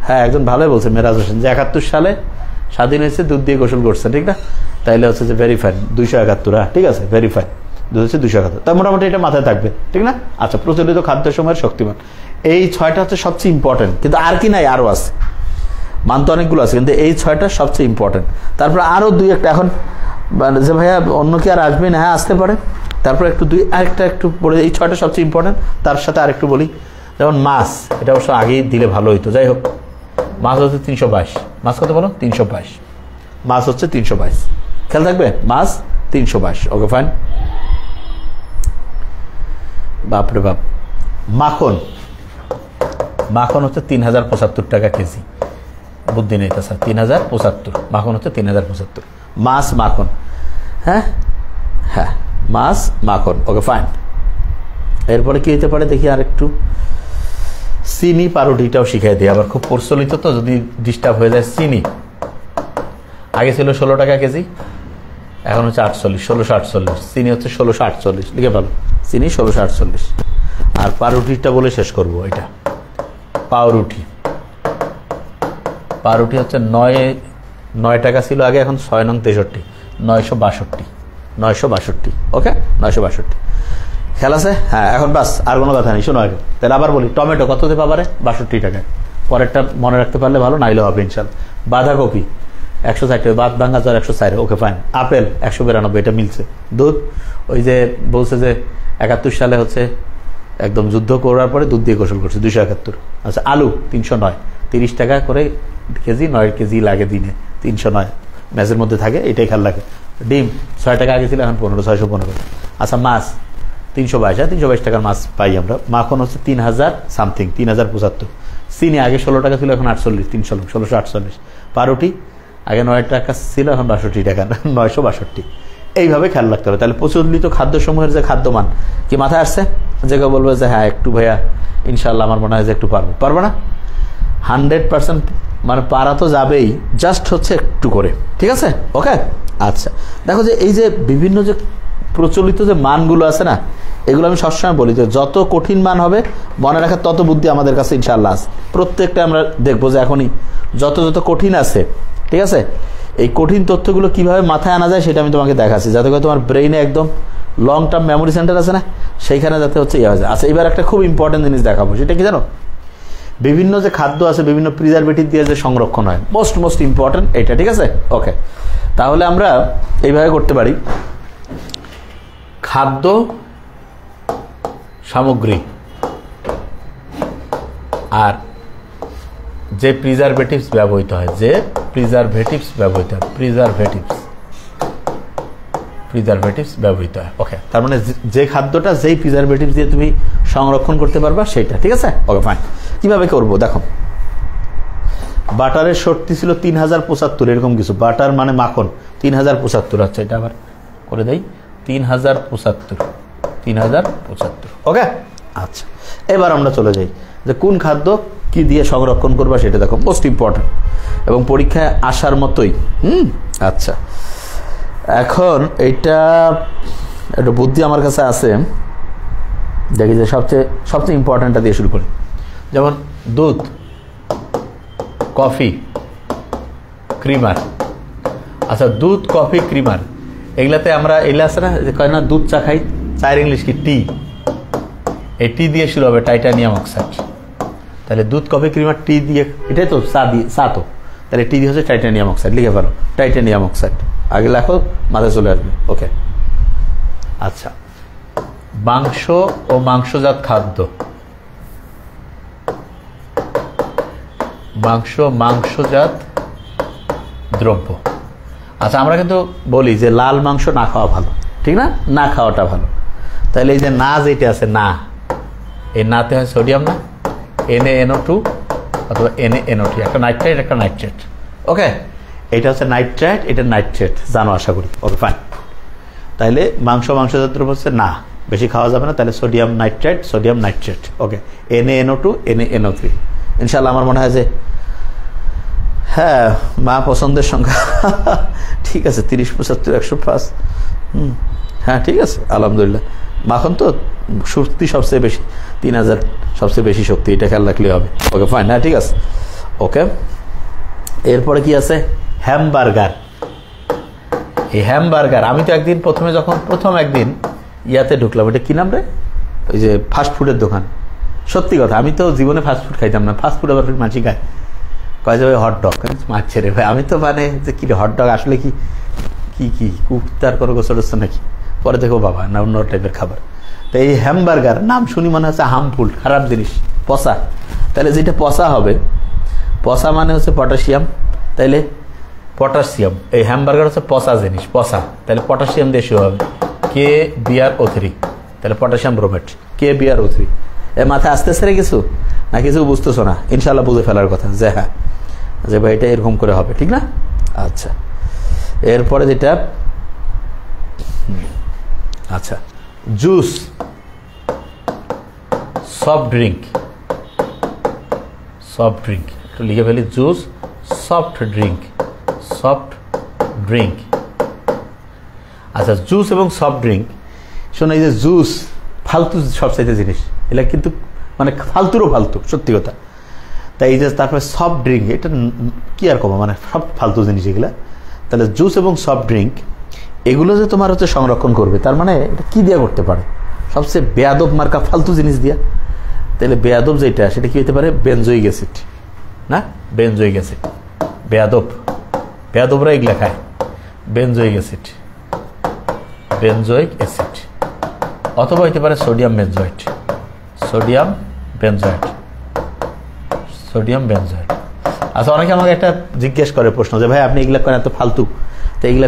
হ্যাঁ, একজন ভালোই বলছে মেরাজ হোসেন যে 71 সালে স্বাধীন হয়েছে, দুধ দিয়ে গোসল করছে, ঠিক না? তাইলে হচ্ছে যে ভেরি ফাইন, 271। হ্যাঁ ঠিক আছে, ভেরি ফাইন, দুধ হচ্ছে 271। তাই মোটামুটি এটা মাথায় থাকবে, ঠিক না? আচ্ছা, প্রচলিত খাদ্য সময়ের শক্তিমান, এই 6টা হচ্ছে সবচেয়ে ইম্পর্টেন্ট। কিন্তু আর কি নাই? আরো আছে, মান তো অনেকগুলো আছে, কিন্তু এই 6টা সবচেয়ে ইম্পর্টেন্ট। তারপর আরো 2-1টা, এখন যে ভাইয়া অন্য কি আর আসবে না? হ্যাঁ আসতে পারে। তারপর একটু আরেকটা একটু বলে, এই 6টা সবচেয়ে ইম্পর্টেন্ট। তার সাথে আরেকটু বলি, যেমন মাছ, এটা অবশ্য আগেই দিলে ভালো হইতো। যাই হোক, মাছ হচ্ছে 322। মাছ কত বলো? 322। মাছ হচ্ছে 322, খেয়াল থাকবে, মাছ 322। Okay fine. বাপরে বাপ। মাখন, মাখন হচ্ছে 3075 টাকা কেজি। বুদ্ধি নেই তা স্যার, 3075। মাখন হচ্ছে 3075। মাছ মাখন, হ্যাঁ হ্যাঁ, মাছ মাখন। Okay fine. এরপরে কি হতে পারে দেখি আর একটু। চিনি পাউরুটিটাও শিখাই দিই, আবার খুব প্রচলিত তো, যদি ডিস্টার্ব হয়ে যায়। চিনি আগে ছিল 16 টাকা কেজি, এখন হচ্ছে 48, 1648। চিনি হচ্ছে 1648, লিখে ভালো, চিনি 1648। আর পাউরুটিটা বলে শেষ করবো, এটা পাউরুটি। পাউরুটি হচ্ছে 9 টাকা ছিল আগে, এখন 6 নং 63, 962। 962, ওকে 962। খেয়াল আছে? হ্যাঁ, এখন বাস আর কোনো কথা নেই, শোনো আগে। তাহলে আবার বলি, টমেটো কততে পাবারে? 62 টাকায়। পরেরটা মনে রাখতে পারলে ভালো, নাইলে হবে ইনশাল্লাহ। বাঁধাকপি 160, বাদ ভাঙ্গা জ্বর 104। Okay fine. আপেল 192, এটা মিলছে। দুধ ওই যে বলছে যে 71 সালে হচ্ছে একদম যুদ্ধ করার পরে দুধ দিয়ে গোসল করছে, 271। আচ্ছা, আলু 309, 30 টাকা করে কেজি, 9 কেজি লাগে দিনে, 309 ম্যাচের মধ্যে থাকে, এটাই খেয়াল লাগে। ডিম 6 টাকা আগে ছিল, এখন 15, 615। আচ্ছা, মাছ 322, 322 টাকার মাছ পাই আমরা। মাখন হচ্ছে 3000 সামথিং, 3075। চিনি আগে 16 টাকা ছিল, এখন 48, 1648। পাউরুটি আগে 9 টাকা ছিল, এখন 62 টাকা, 962। এইভাবে খেয়াল রাখতে হবে। তাহলে প্রচলিত খাদ্যসমূহের যে খাদ্যমান কি মাথায় আসছে? যে কেউ বলবে যে হ্যাঁ একটু ভাইয়া ইনশাল্লাহ আমার মনে হয় যে একটু পারবো না। 100% মানে পারা তো যাবেই, জাস্ট হচ্ছে একটু করে, ঠিক আছে? ওকে আচ্ছা, দেখো যে এই যে বিভিন্ন যে প্রচলিত যে মানগুলো আছে না, এগুলো আমি সবসময় বলি যে যত কঠিন মান হবে মনে রাখার তত বুদ্ধি আমাদের কাছে ইনশাআল্লাহ আছে। প্রত্যেকটা আমরা দেখবো যে এখনই যত কঠিন আছে, ঠিক আছে? এই কঠিন তথ্যগুলো কিভাবে মাথায় আনা যায় সেটা আমি তোমাকে দেখাচ্ছি, যাতে করে তোমার ব্রেইনে একদম লং টার্ম মেমোরি সেন্টার আছে না, সেইখানে যাতে হচ্ছে ইয়ে হয়ে যায়। আচ্ছা, এবার একটা খুব ইম্পর্টেন্ট জিনিস দেখাবো, সেটা কি জানো? বিভিন্ন যে খাদ্য আছে, বিভিন্ন প্রিজারভেটিভ দিয়ে যে সংরক্ষণ হয়, মোস্ট ইম্পর্টেন্ট এটা, ঠিক আছে? ওকে, তাহলে আমরা এইভাবে করতে পারি। খাদ্য সামগ্রী আর যে প্রিজারভেটিভস ব্যবহৃত হয়, প্রিজারভেটিভস ব্যবহৃত হয়। ওকে, তার মানে যে খাদ্যটা যেই প্রিজারভেটিভস দিয়ে তুমি সংরক্ষণ করতে পারবা সেটা, ঠিক আছে? Okay fine. কিভাবে করবো দেখো, বাটারের শর্তি ছিল 3075, এরকম কিছু। বাটার মানে মাখন 3075। আচ্ছা, এটা আবার করে দেই, 3075। ওকে আচ্ছা, এবার আমরা চলে যাই যে কোন খাদ্য কি দিয়ে সংরক্ষণ করবা সেটা দেখো, মোস্ট ইম্পর্টেন্ট এবং পরীক্ষায় আসার মতোই। আচ্ছা, এখন এইটা একটা বুদ্ধি আমার কাছে আছে, দেখি যে সবচেয়ে ইম্পর্টেন্টটা দিয়ে শুরু করি। যেমন দুধ, কফি, ক্রিমার। আচ্ছা, দুধ, কফি, ক্রিমার এগুলাতে আমরা এগুলা আছে না যে কয় না দুধ চা খাই, চায়ের ইংলিশ কি টি, এই টি দিয়ে শুরু হবে টাইটানিয়াম অক্সাইড। তাহলে দুধ কফি ক্রিম আর টি দিয়ে, এটাই তো চা দিয়ে, চা তো, তাহলে টি দিয়ে হচ্ছে টাইটানিয়াম অক্সাইড, লিখে ফেলো টাইটানিয়াম অক্সাইড, আগে লেখো মাথায় চলে আসবে। ওকে, আচ্ছা, মাংস ও মাংসজাত খাদ্য, মাংসজাত দ্রব্য। আচ্ছা, আমরা কিন্তু বলি যে লাল মাংস না খাওয়া ভালো, ঠিক না, না খাওয়াটা ভালো। তাহলে এই যে না যেটা আছে না, এই নাতে হয় সোডিয়াম না, NaNO2 অথবা NaNO3, একটা নাইট্রেট একটা নাইট্রেট। ওকে, এটা হচ্ছে নাইট্রেট, এটা নাইট্রেট, জানো আশা করি। Okay fine. তাহলে মাংসজাত দ্রব্য হচ্ছে না, বেশি খাওয়া যাবে না, তাহলে সোডিয়াম নাইট্রেট। ওকে, NaNO2 NaNO3। ইনশাল্লাহ আমার মনে হয় যে হ্যাঁ মা পছন্দের সংখ্যা ঠিক আছে, 30, 75, 105। হ্যাঁ ঠিক আছে, আলহামদুলিল্লাহ। মাখন তো শক্তি সবচেয়ে বেশি, 3000 সবচেয়ে বেশি শক্তি, এটা খেয়াল রাখলে হবে। ওকে ফাইন, হ্যাঁ ঠিক আছে। ওকে, এরপরে কি আছে? হ্যামবার্গার। এই হ্যামবার্গার আমি তো একদিন প্রথম একদিন ইয়াতে ঢুকলাম, এটা কি নাম রে, ওই যে ফাস্টফুডের দোকান। সত্যি কথা, আমি তো জীবনে ফাস্টফুড খাইতাম না, ফাস্টফুড আবার মাছি খায়, কয় যে ওই হটডগ মারছে রে ভাই। আমি তো মানে যে কি হটডগ আসলে কি কি কি কুত্তার কোনো গোসল হচ্ছে নাকি, পরে দেখো বাবা না অন্য টাইপের খাবার। তো এই হ্যামবার্গার নাম শুনি মনে হচ্ছে হার্মফুল, খারাপ জিনিস, পচা। তাহলে যেটা পচা হবে, পচা মানে হচ্ছে পটাশিয়াম, তাইলে পটাশিয়াম, এই হ্যামবার্গার হচ্ছে পচা জিনিস, পচা, তাহলে পটাশিয়াম দিয়ে শুরু হবে, KBrO3, তাহলে পটাশিয়াম ব্রোমেট, KBrO3। এ মাথায় আসতেছে রে কিছু না, কিছু বুঝতেছো না, ইনশাল্লাহ বুঝে ফেলার কথা যে হ্যাঁ যে ভাই এটা এরকম করে হবে, ঠিক না? আচ্ছা, এরপরে যেটা, আচ্ছা, জুস, সফট ড্রিঙ্ক, একটু লিখে ফেলি, জুস, সফট ড্রিঙ্ক। আচ্ছা, জুস এবং সফট ড্রিঙ্ক, শোনো এই যে জুস ফালতু সবচাইতে জিনিস, এগুলা কিন্তু মানে ফালতুরও ফালতু, সত্যি কথা। তাই এই যে তারপরে সফট ড্রিঙ্ক, এটা কি আর কমা, মানে সব ফালতু জিনিস এগুলা। তাহলে জুস এবং সফট ড্রিঙ্ক এগুলো যে তোমার হচ্ছে সংরক্ষণ করবে, তার মানে এটা কি দিয়া করতে পারে? সবচেয়ে বেয়াদব মার্কা ফালতু জিনিস দিয়া। তাহলে বেয়াদব যেটা, সেটা কি হতে পারে? বেনজোইক অ্যাসিড, না বেনজোইক অ্যাসিড, বেয়াদবরা এগুলা খায়, বেনজোইক অ্যাসিড, অথবা হইতে পারে সোডিয়াম বেনজয়েড। আচ্ছা, অনেকে আমাকে একটা জিজ্ঞেস করে প্রশ্ন যে ভাই আপনি এগুলা করেন এত ফালতু, তো এগুলা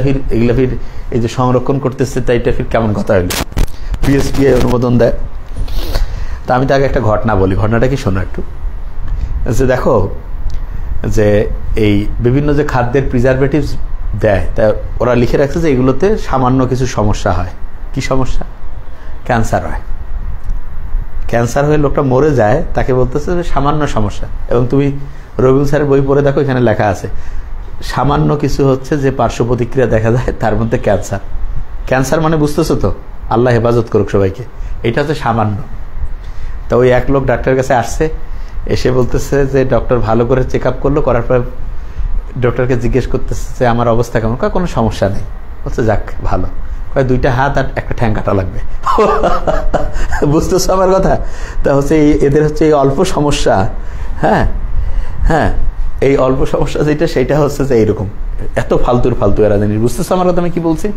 ফির এই যে সংরক্ষণ করতেছে, তাই এটা ফির কেমন কথা হইলো? PSPA অনুমোদন দেয়। তা আমি তাকে একটা ঘটনা বলি, ঘটনাটা কি শোনো একটু। যে দেখো যে এই বিভিন্ন যে খাদ্যের প্রিজারভেটিভস দেয়, তা ওরা লিখে রাখছে যে এগুলোতে সামান্য কিছু সমস্যা হয়। কি সমস্যা? ক্যান্সার হয়। ক্যান্সার হয়ে লোকটা মরে যায়, তাকে বলতেছে যে সামান্য সমস্যা। এবং তুমি রবিউল স্যারের বই পড়ে দেখো, এখানে লেখা আছে সামান্য কিছু হচ্ছে যে পার্শ্ব প্রতিক্রিয়া দেখা যায়, তার মধ্যে ক্যান্সার মানে বুঝতেছো তো, আল্লাহ হেফাজত করুক সবাইকে, এটা হচ্ছে সামান্য। তা ওই এক লোক ডাক্তারের কাছে আসছে, এসে বলতেছে যে ডক্টর ভালো করে চেক আপ করলো, করার পর ডক্টরকে জিজ্ঞেস করতেছে যে আমার অবস্থা কেমন? কোনো সমস্যা নেই। বলছে যাক ভালো। কয় 2টা হাত আর একটা ঠ্যাং কাটা লাগবে। বুঝতেছো আমার কথা? তা হচ্ছে এদের হচ্ছে এই অল্প সমস্যা, হ্যাঁ, এই অল্প সমস্যা যেটা, সেটা হচ্ছে যে এইরকম এত ফালতু এরা জিনিস। বুঝতেছো আমার কথা আমি কি বলছি?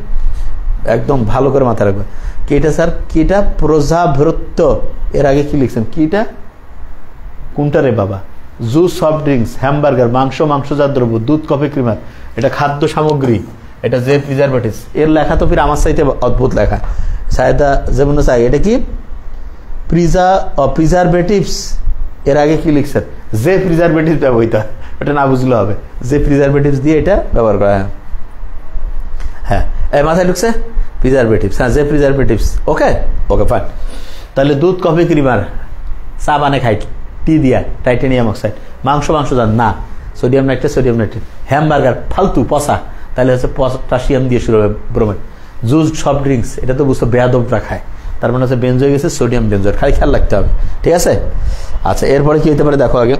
একদম ভালো করে মাথায় রাখবে। কিটা স্যার, কিটা প্রজাভৃত্য, এর আগে কি লিখছেন? কিটা কোনটা রে বাবা? জুস, সফট ড্রিঙ্কস, হ্যামবার্গার, মাংসজাত দ্রব্য, দুধ, কফি, ক্রিমার, এটা খাদ্য সামগ্রী, এটা যে প্রিজারভেটিভস। এর লেখা তো ফির আমার চাইতে অদ্ভুত লেখা, সায়দা যেমন চাই। এটা কি প্রিজারভেটিভস, এর আগে কি লিখছেন? যে প্রিজারভেটিভস ব্যবহৃত, এটা না বুঝলে হবে, যে প্রিজারভেটিভস দিয়ে এটা ব্যবহার করা। হ্যাঁ, মাথায় ঢুকছে প্রিজারভেটিভস, হ্যাঁ যে প্রিজারভেটিভস। Okay fine. তাহলে দুধ, কফি, ক্রিমার, চা বানে খাই টি দিয়া, টাইটানিয়াম অক্সাইড। মাংসজাত না, সোডিয়াম নাইট্রেট। হ্যামবার্গার ফালতু পচা, তাহলে হচ্ছে পটাশিয়াম দিয়ে শুরু হবে, ব্রোমেট। জুস, সফট ড্রিঙ্কস, এটা তো বুঝতো বেয়াদবরা খায়, তার মানে হচ্ছে বেনজোইক অ্যাসিড, সোডিয়াম বেনজয়েড, খালি খেয়াল রাখতে হবে, ঠিক আছে? আচ্ছা, এরপরে কি হতে পারে দেখো আগে।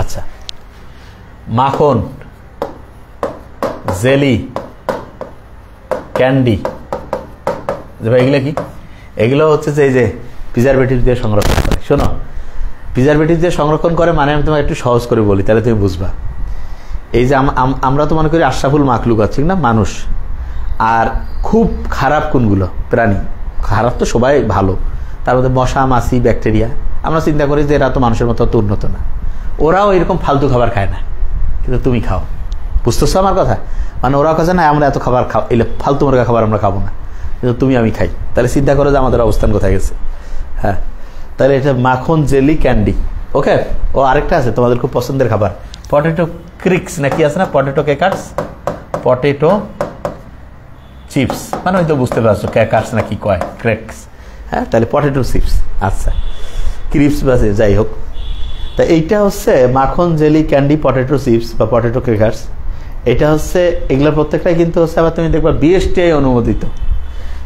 আচ্ছা, মাখন, জেলি, ক্যান্ডি, ভাই এগুলো কি? এগুলো হচ্ছে যে এই যে প্রিজারভেটিভ দিয়ে সংরক্ষণ করে। শোনো, প্রিজারভেটিভ দিয়ে সংরক্ষণ করে মানে আমি তোমাকে একটু সহজ করে বলি, তাহলে তুমি বুঝবা। এই যে আমরা তো মনে করি আশরাফুল মাখলুক আছে না মানুষ, আর খুব খারাপ কোনগুলো প্রাণী? খারাপ তো সবাই ভালো, তার মধ্যে মশা, মাছি, ব্যাকটেরিয়া। আমরা চিন্তা করি যে এরা তো মানুষের মতো অত উন্নত না, ওরাও এরকম ফালতু খাবার খায় না, কিন্তু তুমি খাও। বুঝতেছো আমার কথা? মানে ওরাও কাছে না আমরা এত খাবার খাও, এলে ফালতু মুরগা খাবার আমরা খাবো না, কিন্তু তুমি আমি খাই। তাহলে চিন্তা করো যে আমাদের অবস্থান কোথায় গেছে। হ্যাঁ, তাহলে এটা মাখন, জেলি, ক্যান্ডি। ওকে, ও আরেকটা আছে তোমাদের খুব পছন্দের খাবার, পটেটো ক্রিক্স না কি আছে না, পটেটো ক্র্যাকার্স, পটেটো চিপস, মানে হয়তো বুঝতে পারছো ক্র্যাকার্স না কি কয়, ক্র্যাক্স। হ্যাঁ, তাহলে পটেটো চিপস, আচ্ছা ক্রিপস বা যাই হোক। তা এইটা হচ্ছে মাখন, জেলি, ক্যান্ডি, পটেটো চিপস বা পটেটো ক্র্যাকার্স। এটা হচ্ছে এগুলোর প্রত্যেকটাই কিন্তু হচ্ছে আবার তুমি দেখবা বিএসটিআই অনুমোদিত।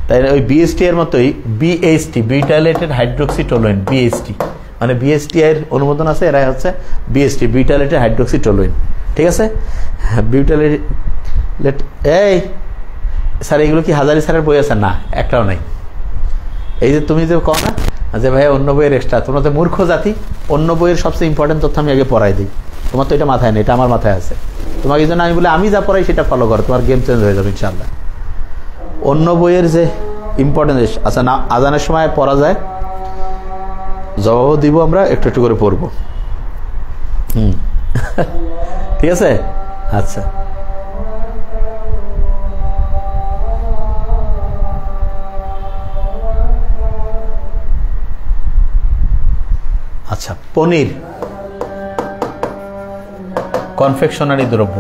তাই ওই বিএসটি এর মতোই বিএসটি, বিউটাইলেটেড হাইড্রোক্সিটোলুইন, বিএসটি মানে বিএসটিআই এর অনুমোদন আছে, এরাই হচ্ছে বিএসটি, বিউটাইলেটেড হাইড্রোক্সিটোলুইন। ঠিক আছে, বিউটাইলেট। এই স্যার এগুলো কি হাজারি স্যারের বই আছে? না, একটাও নাই। এই যে তুমি যে কও না যে ভাই অন্য বইয়ের এক্সট্রা, তোমরা তো মূর্খ জাতি। অন্য বইয়ের সবচেয়ে ইম্পর্টেন্ট তথ্য আমি আগে পড়াই দিই, তোমার তো এটা মাথায় নেই, এটা আমার মাথায় আছে। তোমাকে এই জন্য আমি বলে আমি যা পড়াই সেটা ফলো করো, তোমার গেম চেঞ্জ হয়ে যাবে ইনশাল্লাহ। অন্য বইয়ের যে ইম্পর্টেন্ট, আচ্ছা না আজানের সময় পড়া যায়, জবাবও দিব আমরা, একটু একটু করে পড়বো। ঠিক আছে, আচ্ছা। আচ্ছা, পনির কনফেকশনারি দ্রব্য,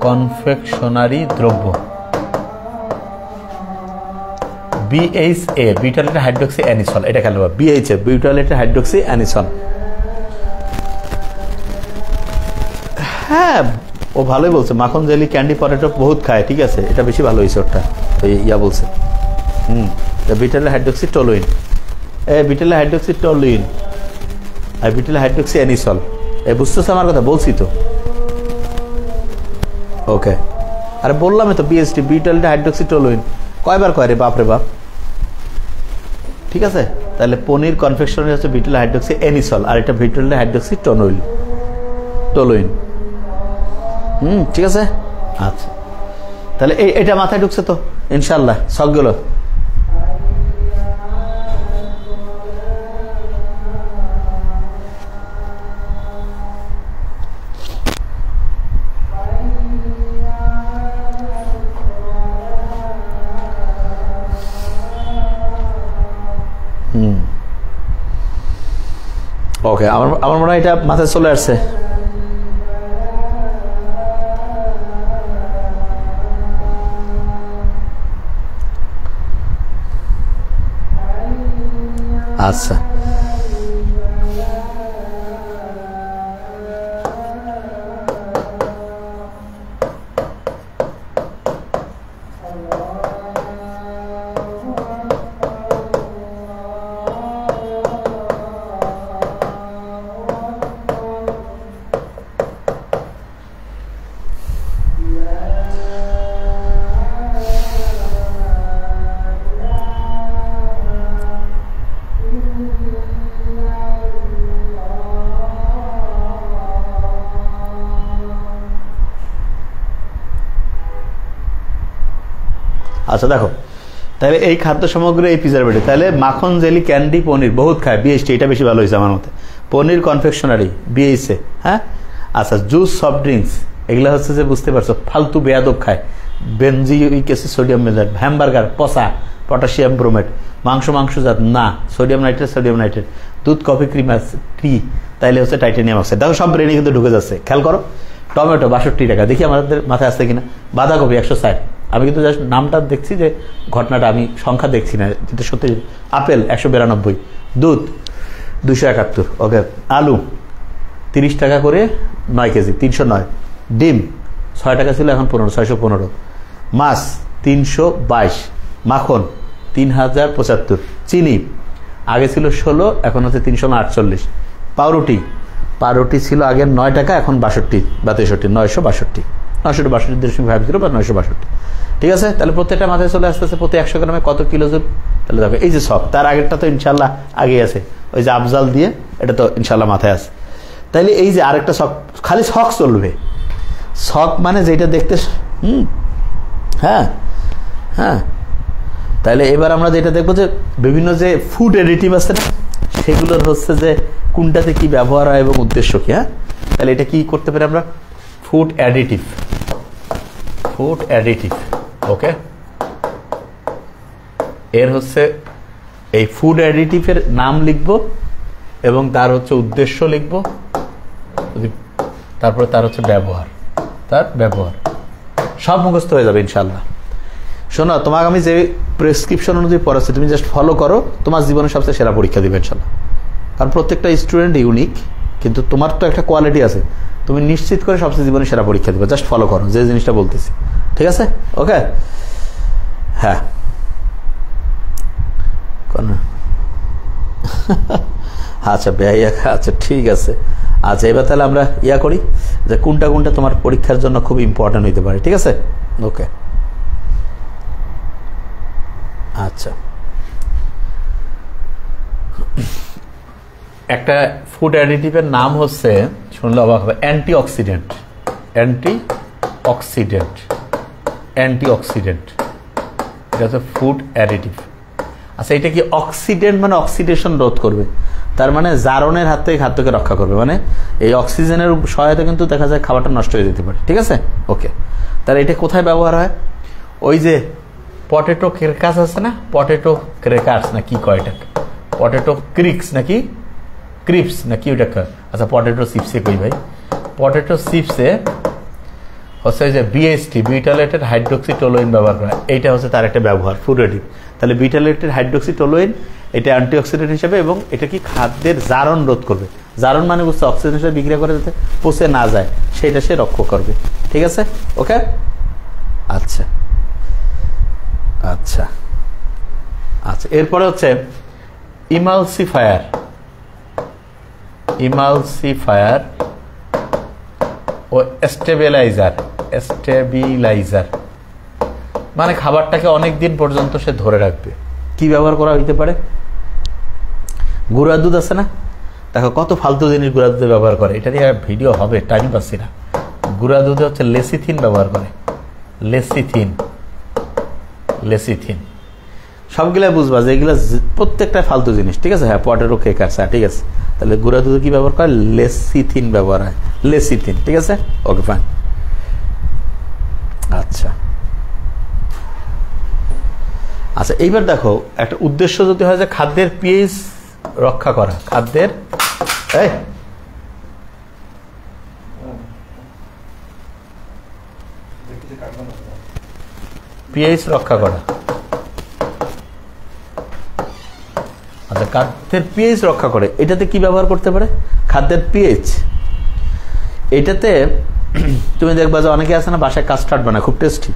কনফেকশনারি দ্রব্য, BHA, বিউটাইলেটেড হাইড্রোক্সি অ্যানিসল। এটা খেয়াল রাখবা, BHA, বিউটাইলেটেড হাইড্রোক্সি অ্যানিসল। হ্যাঁ, ও ভালোই বলছে, মাখন, জেলি, ক্যান্ডি, পটেটো বহুত খায়। ঠিক আছে, এটা বেশি ভালো হয়েছে ওরটা, ইয়া বলছে। Butylated hydroxy toluene, butyl hydroxy toluene আর বিউটাইল হাইড্রোক্সি অ্যানিসল। বুঝতেছো আমার কথা? বলছি তো। ওকে, আরে বললাম তো বিএসটি, বিউটাইল হাইড্রোক্সি টলুইন। কয়বার কয় রে বাপ রে বাপ। ঠিক আছে, তাহলে পনির কনফেকশনারি হচ্ছে বিউটাইল হাইড্রোক্সি অ্যানিসল, আর এটা বিউটাইল হাইড্রোক্সি টলুইন। ঠিক আছে, আচ্ছা। তাহলে এটা মাথায় ঢুকছে তো ইনশাল্লাহ সবগুলো। ওকে, আমার মনে হয় এটা মাথায় চলে আসছে। আচ্ছা, আচ্ছা দেখো, তাহলে এই খাদ্য সামগ্রী, এই প্রিজারভেটিভ, তাহলে মাখন, জেলি, ক্যান্ডি, পনির বহুত খায়, বিএসটি, এটা বেশি ভালো হয়েছে আমার মতে। পনির কনফেকশনারি, BHA। হ্যাঁ, আচ্ছা, জুস, সফট ড্রিঙ্কস, এগুলো হচ্ছে যে বুঝতে পারছো ফালতু বেয়াদব খায়, বেনজিউইক অ্যাসিড, সোডিয়াম মেলাইট, হ্যামবার্গার পচা, পটাশিয়াম ব্রোমেট, মাংসজাত না, সোডিয়াম নাইট্রেট, দুধ, কফি, ক্রিম, টি, তাইলে হচ্ছে টাইটানিয়াম অক্সাইড। দেখো সব ব্রেনে কিন্তু ঢুকে যাচ্ছে, খেয়াল করো। টমেটো 62 টাকা, দেখি আমাদের মাথায় আসছে কিনা। বাঁধাকপি 160, আমি কিন্তু জাস্ট নামটা দেখছি, যে ঘটনাটা আমি সংখ্যা দেখছি না, কিন্তু সত্যি। আপেল 192, দুধ 271। ওকে, আলু 30 টাকা করে 9 কেজি, 309। ডিম 6 টাকা ছিল, এখন 15, 615। মাছ 322। মাখন 3075। চিনি আগে ছিল 16, এখন হচ্ছে 348। পাউরুটি ছিল আগে 9 টাকা, এখন 62 বা 63, 962। 962.50 বা 962, ঠিক আছে? তাহলে প্রত্যেকটা মাথায় চলে আসতেছে প্রতি 100 গ্রামে কত কিলোজুল। তাহলে দেখো এই যে শক, তার আগেরটা তো ইনশাল্লাহ আগে আছে, ওই যে আফজাল দিয়ে, এটা তো ইনশাল্লাহ মাথায় আছে। তাইলে এই যে আরেকটা শক, খালি শক চলবে। শক মানে যেটা দেখতে হ্যাঁ হ্যাঁ। তাহলে এবার আমরা যেটা দেখবো যে বিভিন্ন যে ফুড এডিটিভ আছে না, সেগুলোর হচ্ছে যে কোনটাতে কি ব্যবহার হয় এবং উদ্দেশ্য কি। হ্যাঁ, তাহলে এটা কি করতে পারি আমরা? Food additive, food additive. Okay, এর হচ্ছে এই ফুড অ্যাডিটিভের নাম লিখব এবং তার হচ্ছে উদ্দেশ্য লিখব, তারপরে তার হচ্ছে ব্যবহার, তার ব্যবহার সব মুখস্থ হয়ে যাবে ইনশাল্লাহ। শোনো, তোমাকে আমি যে প্রেসক্রিপশন অনুযায়ী পড়াচ্ছি, তুমি জাস্ট ফলো করো, তোমার জীবনে সবচেয়ে সেরা পরীক্ষা দিবে ইনশাল্লাহ। কারণ প্রত্যেকটা স্টুডেন্ট ইউনিক, কিন্তু তোমার তো একটা কোয়ালিটি আছে, তুমি নিশ্চিত করে সবচেয়ে জীবনে সেরা পরীক্ষা দিবে। জাস্ট ফলো করো যে জিনিসটা বলতেছি, ঠিক আছে? ওকে, হ্যাঁ। আচ্ছা ভাইয়া, আচ্ছা ঠিক আছে। আচ্ছা, এবার তাহলে আমরা ইয়া করি যে কোনটা কোনটা তোমার পরীক্ষার জন্য খুব ইম্পর্টেন্ট হইতে পারে, ঠিক আছে? ওকে, আচ্ছা। একটা ফুড অ্যাডিটিভের নাম হচ্ছে, শুনলে অবাক হবে, অ্যান্টিঅক্সিডেন্ট। অ্যান্টিঅক্সিডেন্ট, অ্যান্টিঅক্সিডেন্ট, এটা হচ্ছে ফুড অ্যাডিটিভ। আচ্ছা, এটা কি অক্সিডেন্ট মানে অক্সিডেশন রোধ করবে, তার মানে জারণের হাত থেকে খাদ্যকে রক্ষা করবে। মানে এই অক্সিজেনের সহায়তা কিন্তু দেখা যায় খাবারটা নষ্ট হয়ে যেতে পারে, ঠিক আছে? ওকে, তাহলে এটা কোথায় ব্যবহার হয়? ওই যে পটেটো ক্রেকাস আছে না, পটেটো ক্রেকার্স না কি কয় এটাকে, পটেটো ক্রিক্স নাকি ক্রিপস নাকি ওইটা। আচ্ছা, পটেটো চিপসে কই ভাই, পটেটো চিপসে হচ্ছে যে বিএসটি, বিটালেটেড হাইড্রোক্সিটোলোইন ব্যবহার করা, এইটা হচ্ছে তার একটা ব্যবহার, ফুড অ্যাডিটিভ। তাহলে বিটালেটেড হাইড্রোক্সিটোলোইন এটা অ্যান্টিঅক্সিডেন্ট হিসেবে, এবং এটা কি খাদ্যের জারণ রোধ করবে। জারণ মানে বুঝতে অক্সিজেন হিসেবে বিক্রিয়া করে যাতে পচে না যায়, সেটা সে রক্ষা করবে, ঠিক আছে? ওকে, আচ্ছা আচ্ছা আচ্ছা। এরপরে হচ্ছে ইমালসিফায়ার। ইমালসিফায়ার ও স্টেবিলাইজার। স্টেবিলাইজার মানে খাবারটাকে অনেক দিন পর্যন্ত সে ধরে রাখবে। কি ব্যবহার করা হইতে পারে? গুঁড়া দুধ আছে না, দেখো কত ফালতু জিনিস গুঁড়া দুধে ব্যবহার করে, এটা নিয়ে ভিডিও হবে, টাইম পাচ্ছি না। গুঁড়া দুধে হচ্ছে লেসিথিন ব্যবহার করে, লেসিথিন, লেসিথিন। সবগুলা বুঝবা যে এগুলো প্রত্যেকটা ফালতু জিনিস, ঠিক আছে? হ্যাঁ, পটেটো ক্রেকার্স, হ্যাঁ ঠিক আছে। তাহলে গুঁড়া দুধে কি ব্যবহার করে? লেসিথিন ব্যবহার হয়, লেসিথিন, ঠিক আছে? ওকে, ফাইন। আচ্ছা আচ্ছা, এইবার দেখো একটা উদ্দেশ্য যদি হয় যে খাদ্যের পিএইচ রক্ষা করা, খাদ্যের পিএইচ রক্ষা করা। আচ্ছা, খাদ্যের পিএইচ রক্ষা করে, এটাতে কি ব্যবহার করতে পারে? খাদ্যের পিএইচ, এটাতে তুমি দেখবা যে অনেকে আছে না বাসায় কাস্টার্ড বানায়, খুব টেস্টি।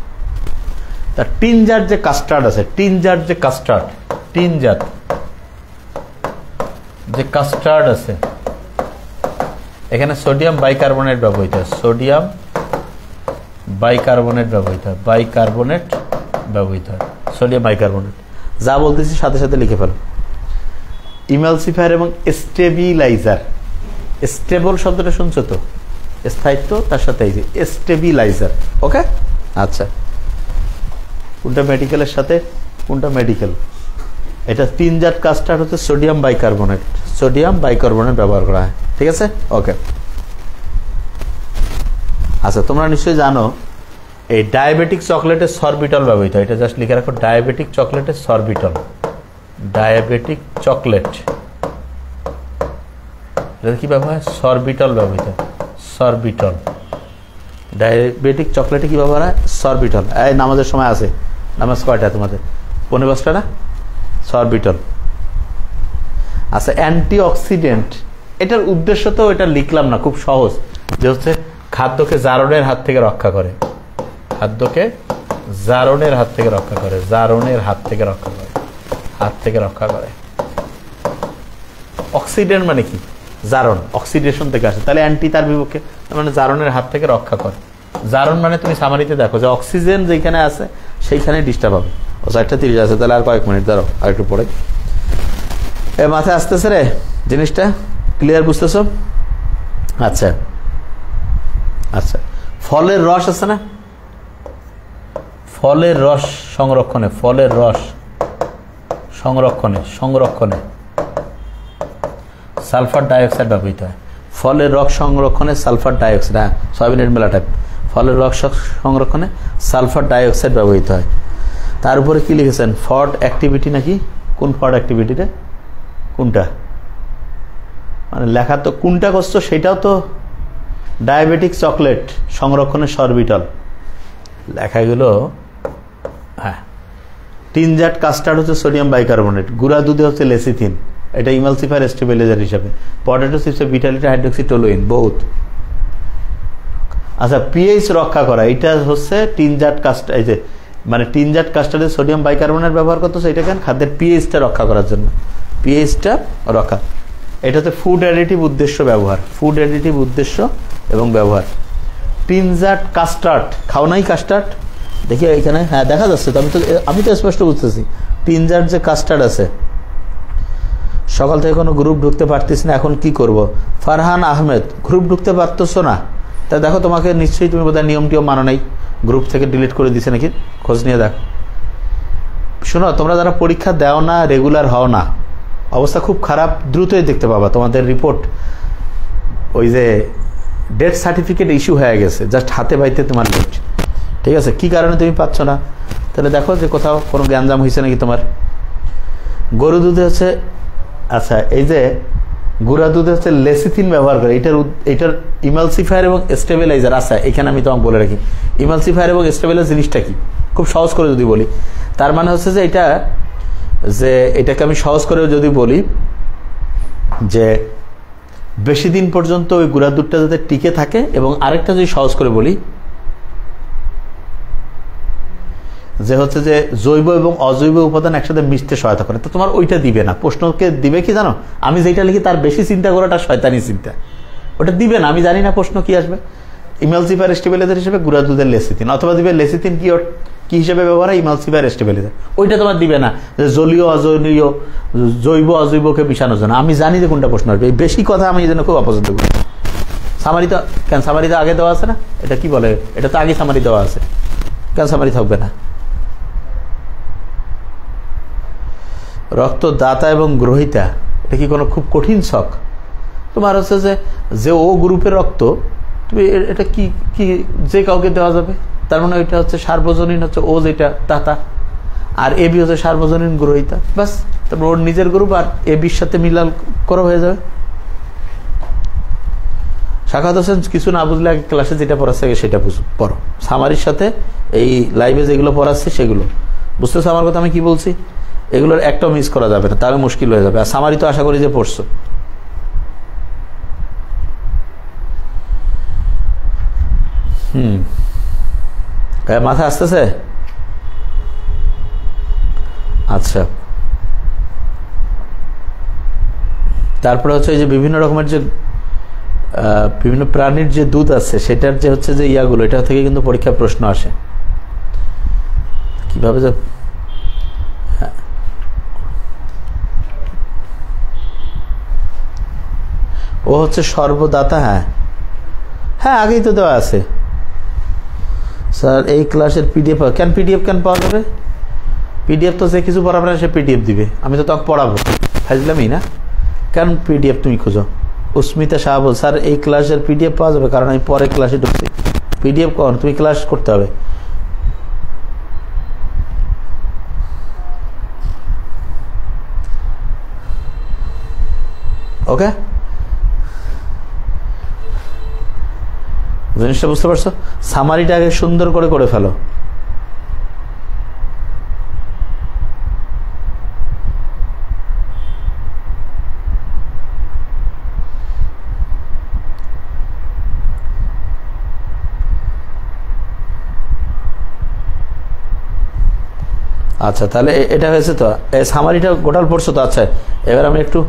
তা টিনজার যে কাস্টার্ড আছে, টিনজার যে কাস্টার্ড, টিনজার যে কাস্টার্ড আছে, এখানে সোডিয়াম বাইকার্বনেট ব্যবহৃত হয়, সোডিয়াম বাইকার্বনেট ব্যবহৃত হয়, বাইকার্বনেট ব্যবহৃত হয়, সোডিয়াম বাইকার্বনেট। যা বলতেছি সাথে সাথে লিখে ফেলো। ইমালসিফায়ার এবং স্টেবিলাইজার। স্টেবল শব্দটা শুনছো তো, স্থায়িত্ব, তার সাথে এই যে স্টেবিলাইজার। ওকে, আচ্ছা। কোনটা মেডিকেলের সাথে, কোনটা মেডিকেল? এটা টিনজার কাস্টার্ড হচ্ছে সোডিয়াম বাইকার্বনেট, সোডিয়াম বাইকার্বনেট ব্যবহার করা হয়, ঠিক আছে? ওকে, আচ্ছা। তোমরা নিশ্চয়ই জানো এই ডায়াবেটিক চকলেটের সরবিটল ব্যবহৃত হয়, এটা জাস্ট লিখে রাখো, ডায়াবেটিক চকলেটের সরবিটল, ডায়াবেটিক চকলেট, এটা কি ব্যবহার? সরবিটল ব্যবহৃত, সরবিটল। ডায়াবেটিক চকলেটে কি ব্যবহার হয়? সরবিটল। এই নামাজের সময় আছে, নামাজ কয়টা তোমাদের? 15 না? সরবিটল। আচ্ছা, অ্যান্টিঅক্সিডেন্ট, এটার উদ্দেশ্য তো এটা লিখলাম না, খুব সহজ, যে হচ্ছে খাদ্যকে জারণের হাত থেকে রক্ষা করে, খাদ্যকে জারণের হাত থেকে রক্ষা করে, জারণের হাত থেকে রক্ষা করে, হাত থেকে রক্ষা করে। অক্সিডেন্ট মানে কি? জারণ, অক্সিডেশন থেকে আসে, তাহলে অ্যান্টি তার বিপক্ষে, মানে জারণের হাত থেকে রক্ষা করে, জারণ মানে তুমি সামারিতে দেখো যে অক্সিজেন যেখানে আছে সেইখানে ডিস্টার্ব হবে। ও 4:30 আছে, তাহলে আর কয়েক মিনিট দাঁড়াও, আর একটু পরে। এ মাথায় আসতেছে রে জিনিসটা? ক্লিয়ার, বুঝতেছ? আচ্ছা আচ্ছা, ফলের রস আছে না, ফলের রস সংরক্ষণে, ফলের রস সংরক্ষণে সালফার ডাইঅক্সাইড ব্যবহৃত হয়। ফলের রস সংরক্ষণে সালফার ডাইঅক্সাইড, হ্যাঁ সয়াবিনের মেলা টাইপ, ফলের রস সংরক্ষণে সালফার ডাইঅক্সাইড ব্যবহৃত হয়। তার উপরে কি লিখেছেন? ফড অ্যাক্টিভিটি নাকি? কোন ফড অ্যাক্টিভিটিটা? কোনটা মানে লেখা তো কোনটা করছো সেটাও তো ডায়াবেটিক চকলেট সংরক্ষণে সরবিটল লেখাগুলো। হ্যাঁ, টিনজাট কাস্টার্ড হচ্ছে সোডিয়াম বাইকার্বনেট, গুঁড়া দুধে হচ্ছে লেসিথিন, এটা ইমালসিফায়ার স্টেবিলাইজার হিসাবে। পটেটো চিপসে বিটালিটি হাইড্রোক্সিটোলুইন বহুত। আচ্ছা, পিএইচ রক্ষা করা, এটা হচ্ছে টিনজাট কাস্টার্ড, এই যে মানে টিনজাট কাস্টার্ডে সোডিয়াম বাইকার্বনেট ব্যবহার করতেছে, এটা কেন? খাদ্যের পিএইচটা রক্ষা করার জন্য, পিএইচটা রক্ষা। এটাতে ফুড অ্যাডিটিভ উদ্দেশ্য ব্যবহার, ফুড অ্যাডিটিভ উদ্দেশ্য এবং ব্যবহার। টিনজাট কাস্টার্ড খাও নাই? কাস্টার্ড দেখি এখানে, হ্যাঁ দেখা যাচ্ছে তো, আমি তো স্পষ্ট বুঝতেছি। টিনজাট যে কাস্টার্ড আছে, সকাল থেকে কোনো গ্রুপ ঢুকতে পারতিস না, এখন কি করব? ফারহান আহমেদ, গ্রুপ ঢুকতে পারতেছ না, তা দেখো তোমাকে নিশ্চয়ই তুমি বোধহয় নিয়ম টিয়ম মানো নাই, গ্রুপ থেকে ডিলিট করে দিছে নাকি, খোঁজ নিয়ে দেখো। শোনো, তোমরা যারা পরীক্ষা দাও না, রেগুলার হও না, অবস্থা খুব খারাপ, দ্রুতই দেখতে পাবা তোমাদের রিপোর্ট। ওই যে ডেথ সার্টিফিকেট ইস্যু হয়ে গেছে, জাস্ট হাতে বাইতে তোমার ডেট, ঠিক আছে? কি কারণে তুমি পাচ্ছ না? তাহলে দেখো যে কোথাও কোনো গ্যাঞ্জাম হয়েছে নাকি তোমার। গরু দুধে হচ্ছে, আচ্ছা এই যে গুঁড়া দুধে হচ্ছে লেসিথিন ব্যবহার করে, এটার ইমালসিফায়ার এবং স্টেবিলাইজার। আচ্ছা, এখানে আমি তোমাকে বলে রাখি ইমালসিফায়ার এবং স্টেবিলাইজার জিনিসটা কি, খুব সহজ করে যদি বলি, তার মানে হচ্ছে যে এটাকে আমি সহজ করে যদি বলি যে বেশি দিন পর্যন্ত ওই গুঁড়া দুধটা যাতে টিকে থাকে, এবং আরেকটা যদি সহজ করে বলি যে হচ্ছে যে জৈব এবং অজৈব উপাদান একসাথে মিশতে সহায়তা করে। তো তোমার ওইটা দিবে না, প্রশ্নকে দিবে কি জানো? আমি যেটা লিখি তার বেশি চিন্তা করাটা শয়তানি চিন্তা, ওটা দিবে না। আমি জানি না প্রশ্ন কি আসবে। ইমালসিফায়ার স্টেবিলাইজার হিসেবে গুঁড়া দুধের লেসিথিন, অথবা দিবে লেসিথিন কি হিসেবে ব্যবহার হয়? Emulsifier stabiliser. ওইটা তোমার দিবে না যে জলীয় অজলীয় জৈব অজৈবকে মিশানোর জন্য। আমি জানি যে কোনটা প্রশ্ন আসবে, এই বেশি কথা আমি এই জন্য খুব অপছন্দ করি। সামারি তো কেন, সামারি তো আগে দেওয়া আছে না, এটা কি বলে, এটা তো আগে সামারি দেওয়া আছে, কেন সামারি থাকবে না? রক্তদাতা এবং গ্রহিতা, এটা কি কোনো খুব কঠিন শখ? তোমার হচ্ছে যে ও গ্রুপের রক্ত, তুমি এটা কি কি যে কাউকে দেওয়া যাবে, তার মানে ওইটা হচ্ছে সার্বজনীন, হচ্ছে ও যেটা দাতা, আর এবি হচ্ছে সার্বজনীন গ্রহিতা, বাস। তারপর ওর নিজের গ্রুপ আর এবির সাথে মিলাল করা হয়ে যাবে। সাখাওয়াত হোসেন, কিছু না বুঝলে আগে ক্লাসে যেটা পড়াচ্ছে সেটা পড়ো, সামারির সাথে এই লাইভে যেগুলো পড়াচ্ছে সেগুলো বুঝতেছো আমার কথা আমি কি বলছি? এগুলোর একটাও মিস করা যাবে না, তাহলে মুশকিল হয়ে যাবে। আর সামারি তো আশা করি যে পড়ছো। মাথা আসতেছে? আচ্ছা, তারপরে হচ্ছে যে বিভিন্ন রকমের যে বিভিন্ন প্রাণীর যে দুধ আছে সেটার যে হচ্ছে যে ইয়াগুলো, এটা থেকে কিন্তু পরীক্ষা প্রশ্ন আসে। কিভাবে যে ও হচ্ছে সর্বদাতা, হ্যাঁ হ্যাঁ আগেই তো দেওয়া আছে স্যার। এই ক্লাসের পিডিএফ কেন পাওয়া যাবে? পিডিএফ তো যে কিছু পড়াবে না সে পিডিএফ দিবে, আমি তো তখন পড়াবো, ফাইজলামই না। কেন পিডিএফ তুমি খুঁজো? উস্মিতা শাহ বল, স্যার এই ক্লাসের পিডিএফ পাওয়া যাবে, কারণ আমি পরে ক্লাসে ঢুকছি। পিডিএফ কখন? তুমি ক্লাস করতে হবে। ওকে, জিনিসটা বুঝতে পারছো? সামারিটা আগে সুন্দর করে ফেলো। আচ্ছা, তাহলে এটা হয়েছে তো, সামারিটা গোটাল পড়ছো তো। আচ্ছা, এবার আমি একটু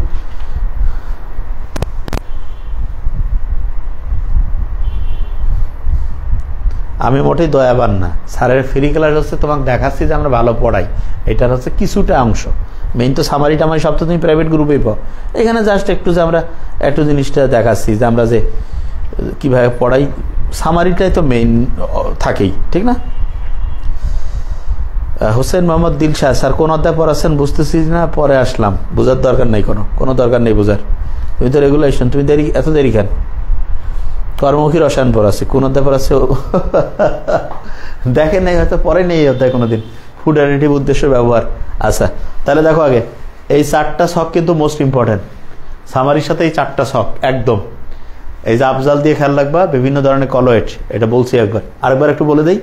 আমি মোটেই দয়াবান না। স্যারের ফ্রি ক্লাস হচ্ছে তোমাকে দেখাচ্ছি যে আমরা ভালো পড়াই, এটার হচ্ছে কিছুটা অংশ। মেইন তো সামারি টামারি সব তো তুমি প্রাইভেট গ্রুপেই পাও। এখানে জাস্ট একটু যে আমরা একটু জিনিসটা দেখাচ্ছি যে আমরা যে কীভাবে পড়াই, সামারিটাই তো মেইন থাকেই, ঠিক না? হোসেন মোহাম্মদ দিলশাহ, স্যার কোন অধ্যায় পড়াচ্ছেন বুঝতেছি না, পরে আসলাম, বোঝার দরকার নেই, কোনো দরকার নেই বোঝার। তুমি তো রেগুলেশন, তুমি এত দেরি কেন? কর্মমুখী রসায়ন পড়াচ্ছি, কোন অধ্যায় পড়াচ্ছে দেখেন নাই হয়তো, পরে নেই অধ্যায় কোনোদিন। ফুড অ্যাডিটিভ উদ্দেশ্য ব্যবহার। আচ্ছা তাহলে দেখো আগে এই 4টা ছক কিন্তু মোস্ট ইম্পর্টেন্ট। সামারির সাথে এই 4টা ছক একদম। এই যে আফজাল দিয়ে খেয়াল রাখবা, বিভিন্ন ধরনের কলয়েড, এটা বলছি আরেকবার একটু বলে দেই।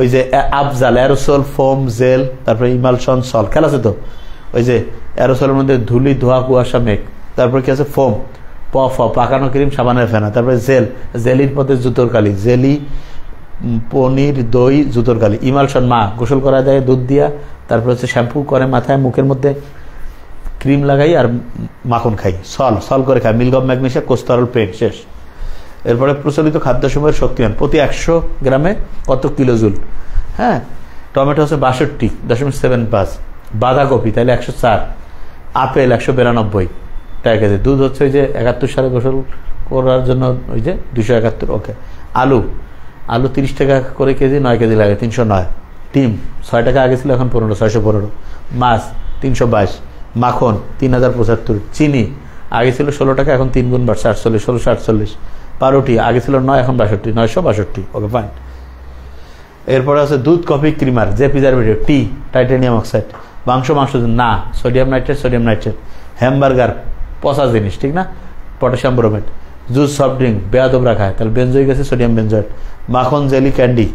ওই যে আফজাল, অ্যারোসল, ফোম, জেল, তারপরে ইমালশন, সল, খেয়াল আছে তো? ওই যে অ্যারোসলের মধ্যে ধুলি, ধোয়া, কুয়াশা, মেঘ। তারপরে কি আছে? ফোম, পাকানো ক্রিম, সাবানের ফেনা। তারপরে জেল, জেলির মধ্যে জুতোর কালি, জেলি, পনির, দই, জুতোর কালি। ইমালশন, মা গোসল করা যায় দুধ দিয়া, তারপরে হচ্ছে শ্যাম্পু করে মাথায়, মুখের মধ্যে ক্রিম লাগাই আর মাখন খাই। সল করে খাই, মিল্ক অফ ম্যাগনেসিয়াম, কোস্টারল পেন, শেষ। এরপরে প্রচলিত খাদ্যসমূহের শক্তিমান, প্রতি 100 গ্রামে কত কিলোজুল? হ্যাঁ, টমেটো হচ্ছে 62.75, বাঁধাকপি তাহলে 104, আপেল 192 টাকা কেজি, দুধ হচ্ছে ওই যে 71 সালে গোসল করার জন্য ওই যে 271, ওকে। আলু 30 টাকা করে কেজি, 9 কেজি লাগে, 309। ডিম 6 টাকা আগে ছিল, এখন 15, 615। মাছ 322, মাখন 3075। চিনি আগে ছিল 16 টাকা, এখন 3 গুণ বাড়ছে, 48, 1648। পাউরুটি আগে ছিল 9, এখন 62, 962, ওকে ফাইন। এরপরে আছে দুধ, কফি, ক্রিমার, যে প্রিজারভেটিভ, টি, টাইটানিয়াম অক্সাইড। মাংস না, সোডিয়াম নাইট্রেট। হ্যামবার্গার পচা জিনিস, ঠিক না? পটাশিয়াম ব্রোমেট। জুস, সফট ড্রিঙ্ক বেয়াদবরা খায়, তাহলে বেনজোইক অ্যাসিড, সোডিয়াম বেনজয়েড। মাখন, জেলি, ক্যান্ডি,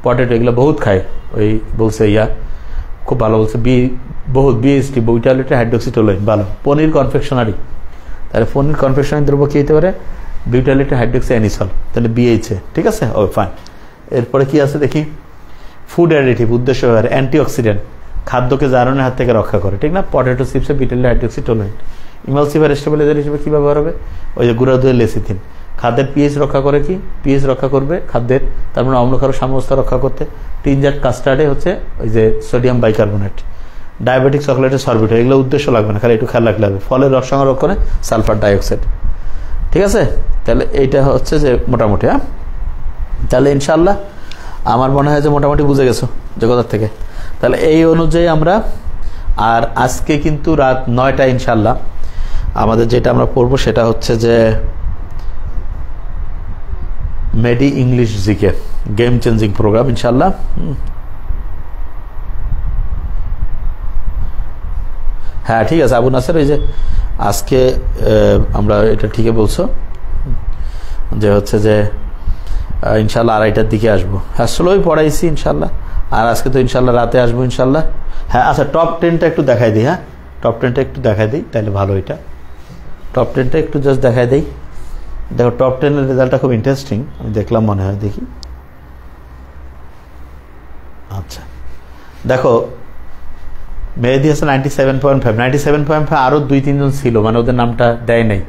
পটেটো, এগুলো বহুত খায়। ওই বলছে খুব ভালো বলছে, বিএসটি, বিউটাইলেটেড হাইড্রোক্সিটোলাইন, ভালো। পনির, কনফেকশনারি, তাহলে পনির কনফেকশনারি দ্রব্য কী হতে পারে? বিউটাইলেটেড হাইড্রোক্সি অ্যানিসল, তাহলে বিএইচএ, ঠিক আছে, ও ফাইন। এরপরে কি আছে দেখি? ফুড অ্যাডিটিভ উদ্দেশ্য ব্যবহার, অ্যান্টিঅক্সিডেন্ট, খাদ্যকে জারণের হাত থেকে রক্ষা করে, ঠিক না? পটেটো চিপসে বিউটাইলেটেড হাইড্রোক্সিটোলাইন। ইমালসিফার স্টেবিলাইজার হিসেবে কী ব্যবহার হবে? ওই যে গুঁড়া দুধের লেসিথিন। খাদ্যের পিএইচ রক্ষা করে, কি পিএইচ রক্ষা করবে খাদ্যের, তারপরে অম্লক্ষার সাম্যাবস্থা রক্ষা করতে। টিনজাট কাস্টার্ডে হচ্ছে ওই যে সোডিয়াম বাইকার্বনেট। ডায়াবেটিক চকলেটের সরবিট, এগুলো উদ্দেশ্য লাগবে না, খালি একটু খেয়াল রাখলে হবে। ফলের রস সংরক্ষণে সালফার ডাইঅক্সাইড, ঠিক আছে? তাহলে এইটা হচ্ছে যে মোটামুটি। হ্যাঁ, তাহলে ইনশাল্লাহ আমার মনে হয় যে মোটামুটি বুঝে গেছো জগতের থেকে। তাহলে এই অনুযায়ী আমরা, আর আজকে কিন্তু রাত 9টায় ইনশাল্লাহ আমাদের যেটা আমরা পড়বো সেটা হচ্ছে যে মেডি English GK, game changing programme ইনশাল্লাহ। হ্যাঁ ঠিক আছে আবু নাসের, এই যে আজকে আমরা এটা ঠিকই বলছো যে হচ্ছে যে ইনশাল্লাহ 2:30টার দিকে আসবো। হ্যাঁ, স্লোই পড়াইছি ইনশাল্লাহ, আর আজকে তো ইনশাল্লাহ রাতে আসবো ইনশাল্লাহ। হ্যাঁ আচ্ছা, টপ 10টা একটু দেখাই দিই। হ্যাঁ, টপ 10টা একটু দেখাই দিই, তাহলে ভালো। এটা টপ 10টা একটু জাস্ট দেখাই দিই। দেখো টপ 10-এর রেজাল্টটা খুব ইন্টারেস্টিং, আমি দেখলাম মনে হয়, দেখি। আচ্ছা দেখো, মেহেদি হাসান 97.5, 97.5, আরও 2-3 জন ছিল, মানে ওদের নামটা দেয় নাই।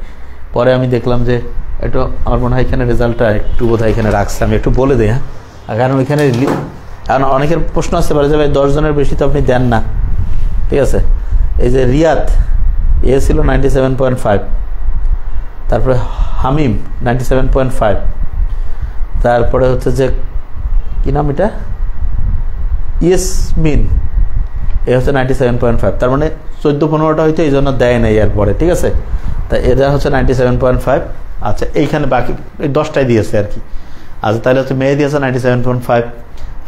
পরে আমি দেখলাম যে একটু আমার মনে হয় এখানে রেজাল্টটা একটু বোধহয় এখানে রাখছে, আমি একটু বলে দিই। হ্যাঁ, কারণ ওইখানে কারণ অনেকের প্রশ্ন আসতে পারে যে ভাই 10 জনের বেশি তো আপনি দেন না, ঠিক আছে? এই যে রিয়াদ, এ ছিল 97.5, তারপরে হামিম 97.5, তারপরে হচ্ছে যে কি নাম এটা, ইয়াসমিন, এ হচ্ছে 97.5। তার মানে 14-15টা হয়তো এই জন্য দেয় নাই এরপরে, ঠিক আছে? তাই এরা হচ্ছে 97.5। আচ্ছা, এইখানে বাকি 10টাই দিয়েছে আর কি। আচ্ছা, তাহলে হচ্ছে মেহেদি হাসান 97.5,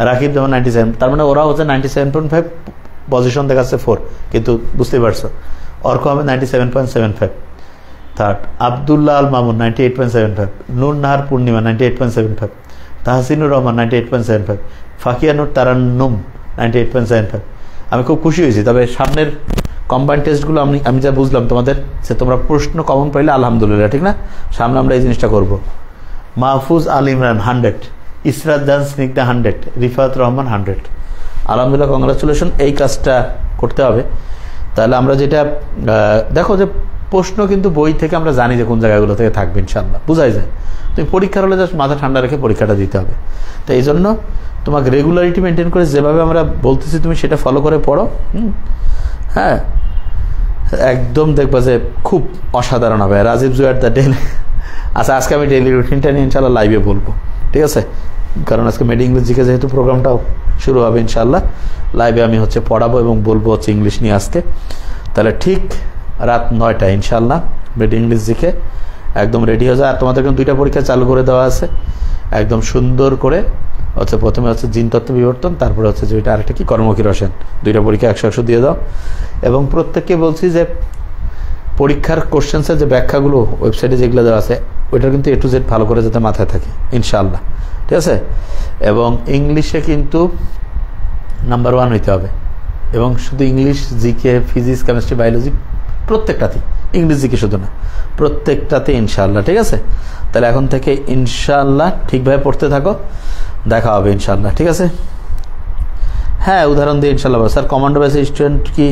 রাকিব যেমন 97, তার মানে ওরা হচ্ছে 97.5, পজিশন দেখাচ্ছে 4, কিন্তু বুঝতেই পারছো। অর্ক আহমেদ 97.75, থার্ড। আবদুল্লাহ আল মামুন 98.75, নূর নাহার পূর্ণিমা 98.75, তাহসিনুর রহমান 98.75, ফাকিয়ানুর তারান্নুম 98.75। আমি খুব খুশি হয়েছি। তবে সামনের কম্বাইন টেস্টগুলো আমি যা বুঝলাম তোমাদের, সে তোমরা প্রশ্ন কমন পাইলে আলহামদুলিল্লাহ, ঠিক না? সামনে আমরা এই জিনিসটা করব। মাহফুজ আল ইমরান 100, ইসরাত জাহান স্নিগ্ধা 100, রিফাত রহমান 100। আলহামদুলিল্লাহ, কংগ্রাচুলেশন। এই কাজটা করতে হবে। তাহলে আমরা যেটা দেখো যে প্রশ্ন কিন্তু বই থেকে আমরা জানি যে কোন জায়গাগুলো থেকে থাকবে ইনশাল্লাহ, বুঝাই যায়। তুমি পরীক্ষার হলে জাস্ট মাথা ঠান্ডা রেখে পরীক্ষাটা দিতে হবে। তো এই জন্য তোমাকে রেগুলারিটি মেনটেন করে যেভাবে আমরা বলতেছি তুমি সেটা ফলো করে পড়ো। হ্যাঁ, একদম দেখবা যে খুব অসাধারণ হবে। রাজীব জুয়ার দ্য ডেলি, আচ্ছা আজকে আমি ডেইলি রুটিনটা নিয়ে ইনশাল্লাহ লাইভে বলবো, ঠিক আছে? কারণ আজকে মেড ইংলিশ জিকে যেহেতু প্রোগ্রামটাও শুরু হবে ইনশাল্লাহ, লাইভে আমি হচ্ছে পড়াবো এবং বলবো হচ্ছে ইংলিশ নিয়ে আজকে। তাহলে ঠিক রাত 9টায় ইনশাল্লাহ মেড ইংলিশ জিকে একদম রেডি হয়ে যায়। আর তোমাদের কিন্তু 2টা পরীক্ষা চালু করে দেওয়া আছে একদম সুন্দর করে। হচ্ছে প্রথমে হচ্ছে জিনতত্ত্ব বিবর্তন, তারপরে হচ্ছে যে ওইটা আরেকটা কি কর্মমুখী রসায়ন, 2টা পরীক্ষা 100 দিয়ে দাও। এবং প্রত্যেককে বলছি যে পরীক্ষার কোশ্চেন্সের যে ব্যাখ্যাগুলো ওয়েবসাইটে যেগুলো দেওয়া আছে ওইটা কিন্তু A to Z ভালো করে যাতে মাথায় থাকে ইনশাআল্লাহ, ঠিক আছে? এবং ইংলিশে কিন্তু নাম্বার 1 হইতে হবে। এবং শুধু English, GK, physics, chemistry, biology প্রত্যেকটাতেই, ইংলিশ জিকে শুধু না, প্রত্যেকটাতে ইনশাআল্লাহ, ঠিক আছে? তাহলে এখন থেকে ইনশাআল্লাহ ঠিকভাবে পড়তে থাকো, দেখা হবে ইনশাআল্লাহ, ঠিক আছে? হ্যাঁ, উদাহরণ দিয়ে ইনশাআল্লাহ। স্যার কমান্ডো ব্যাচের স্টুডেন্ট কি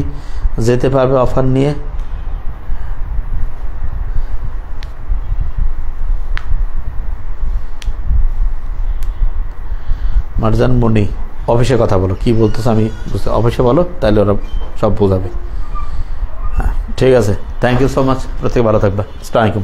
যেতে পারবে অফার নিয়ে? মারজান মনি, অফিসে কথা বলো, কি বলতেছো আমি বুঝতে, অফিসে বলো তাহলে ওরা সব বোঝাবে। হ্যাঁ ঠিক আছে, থ্যাংক ইউ সো মাচ, প্রত্যেকে ভালো থাকবে। আসসালামু আলাইকুম।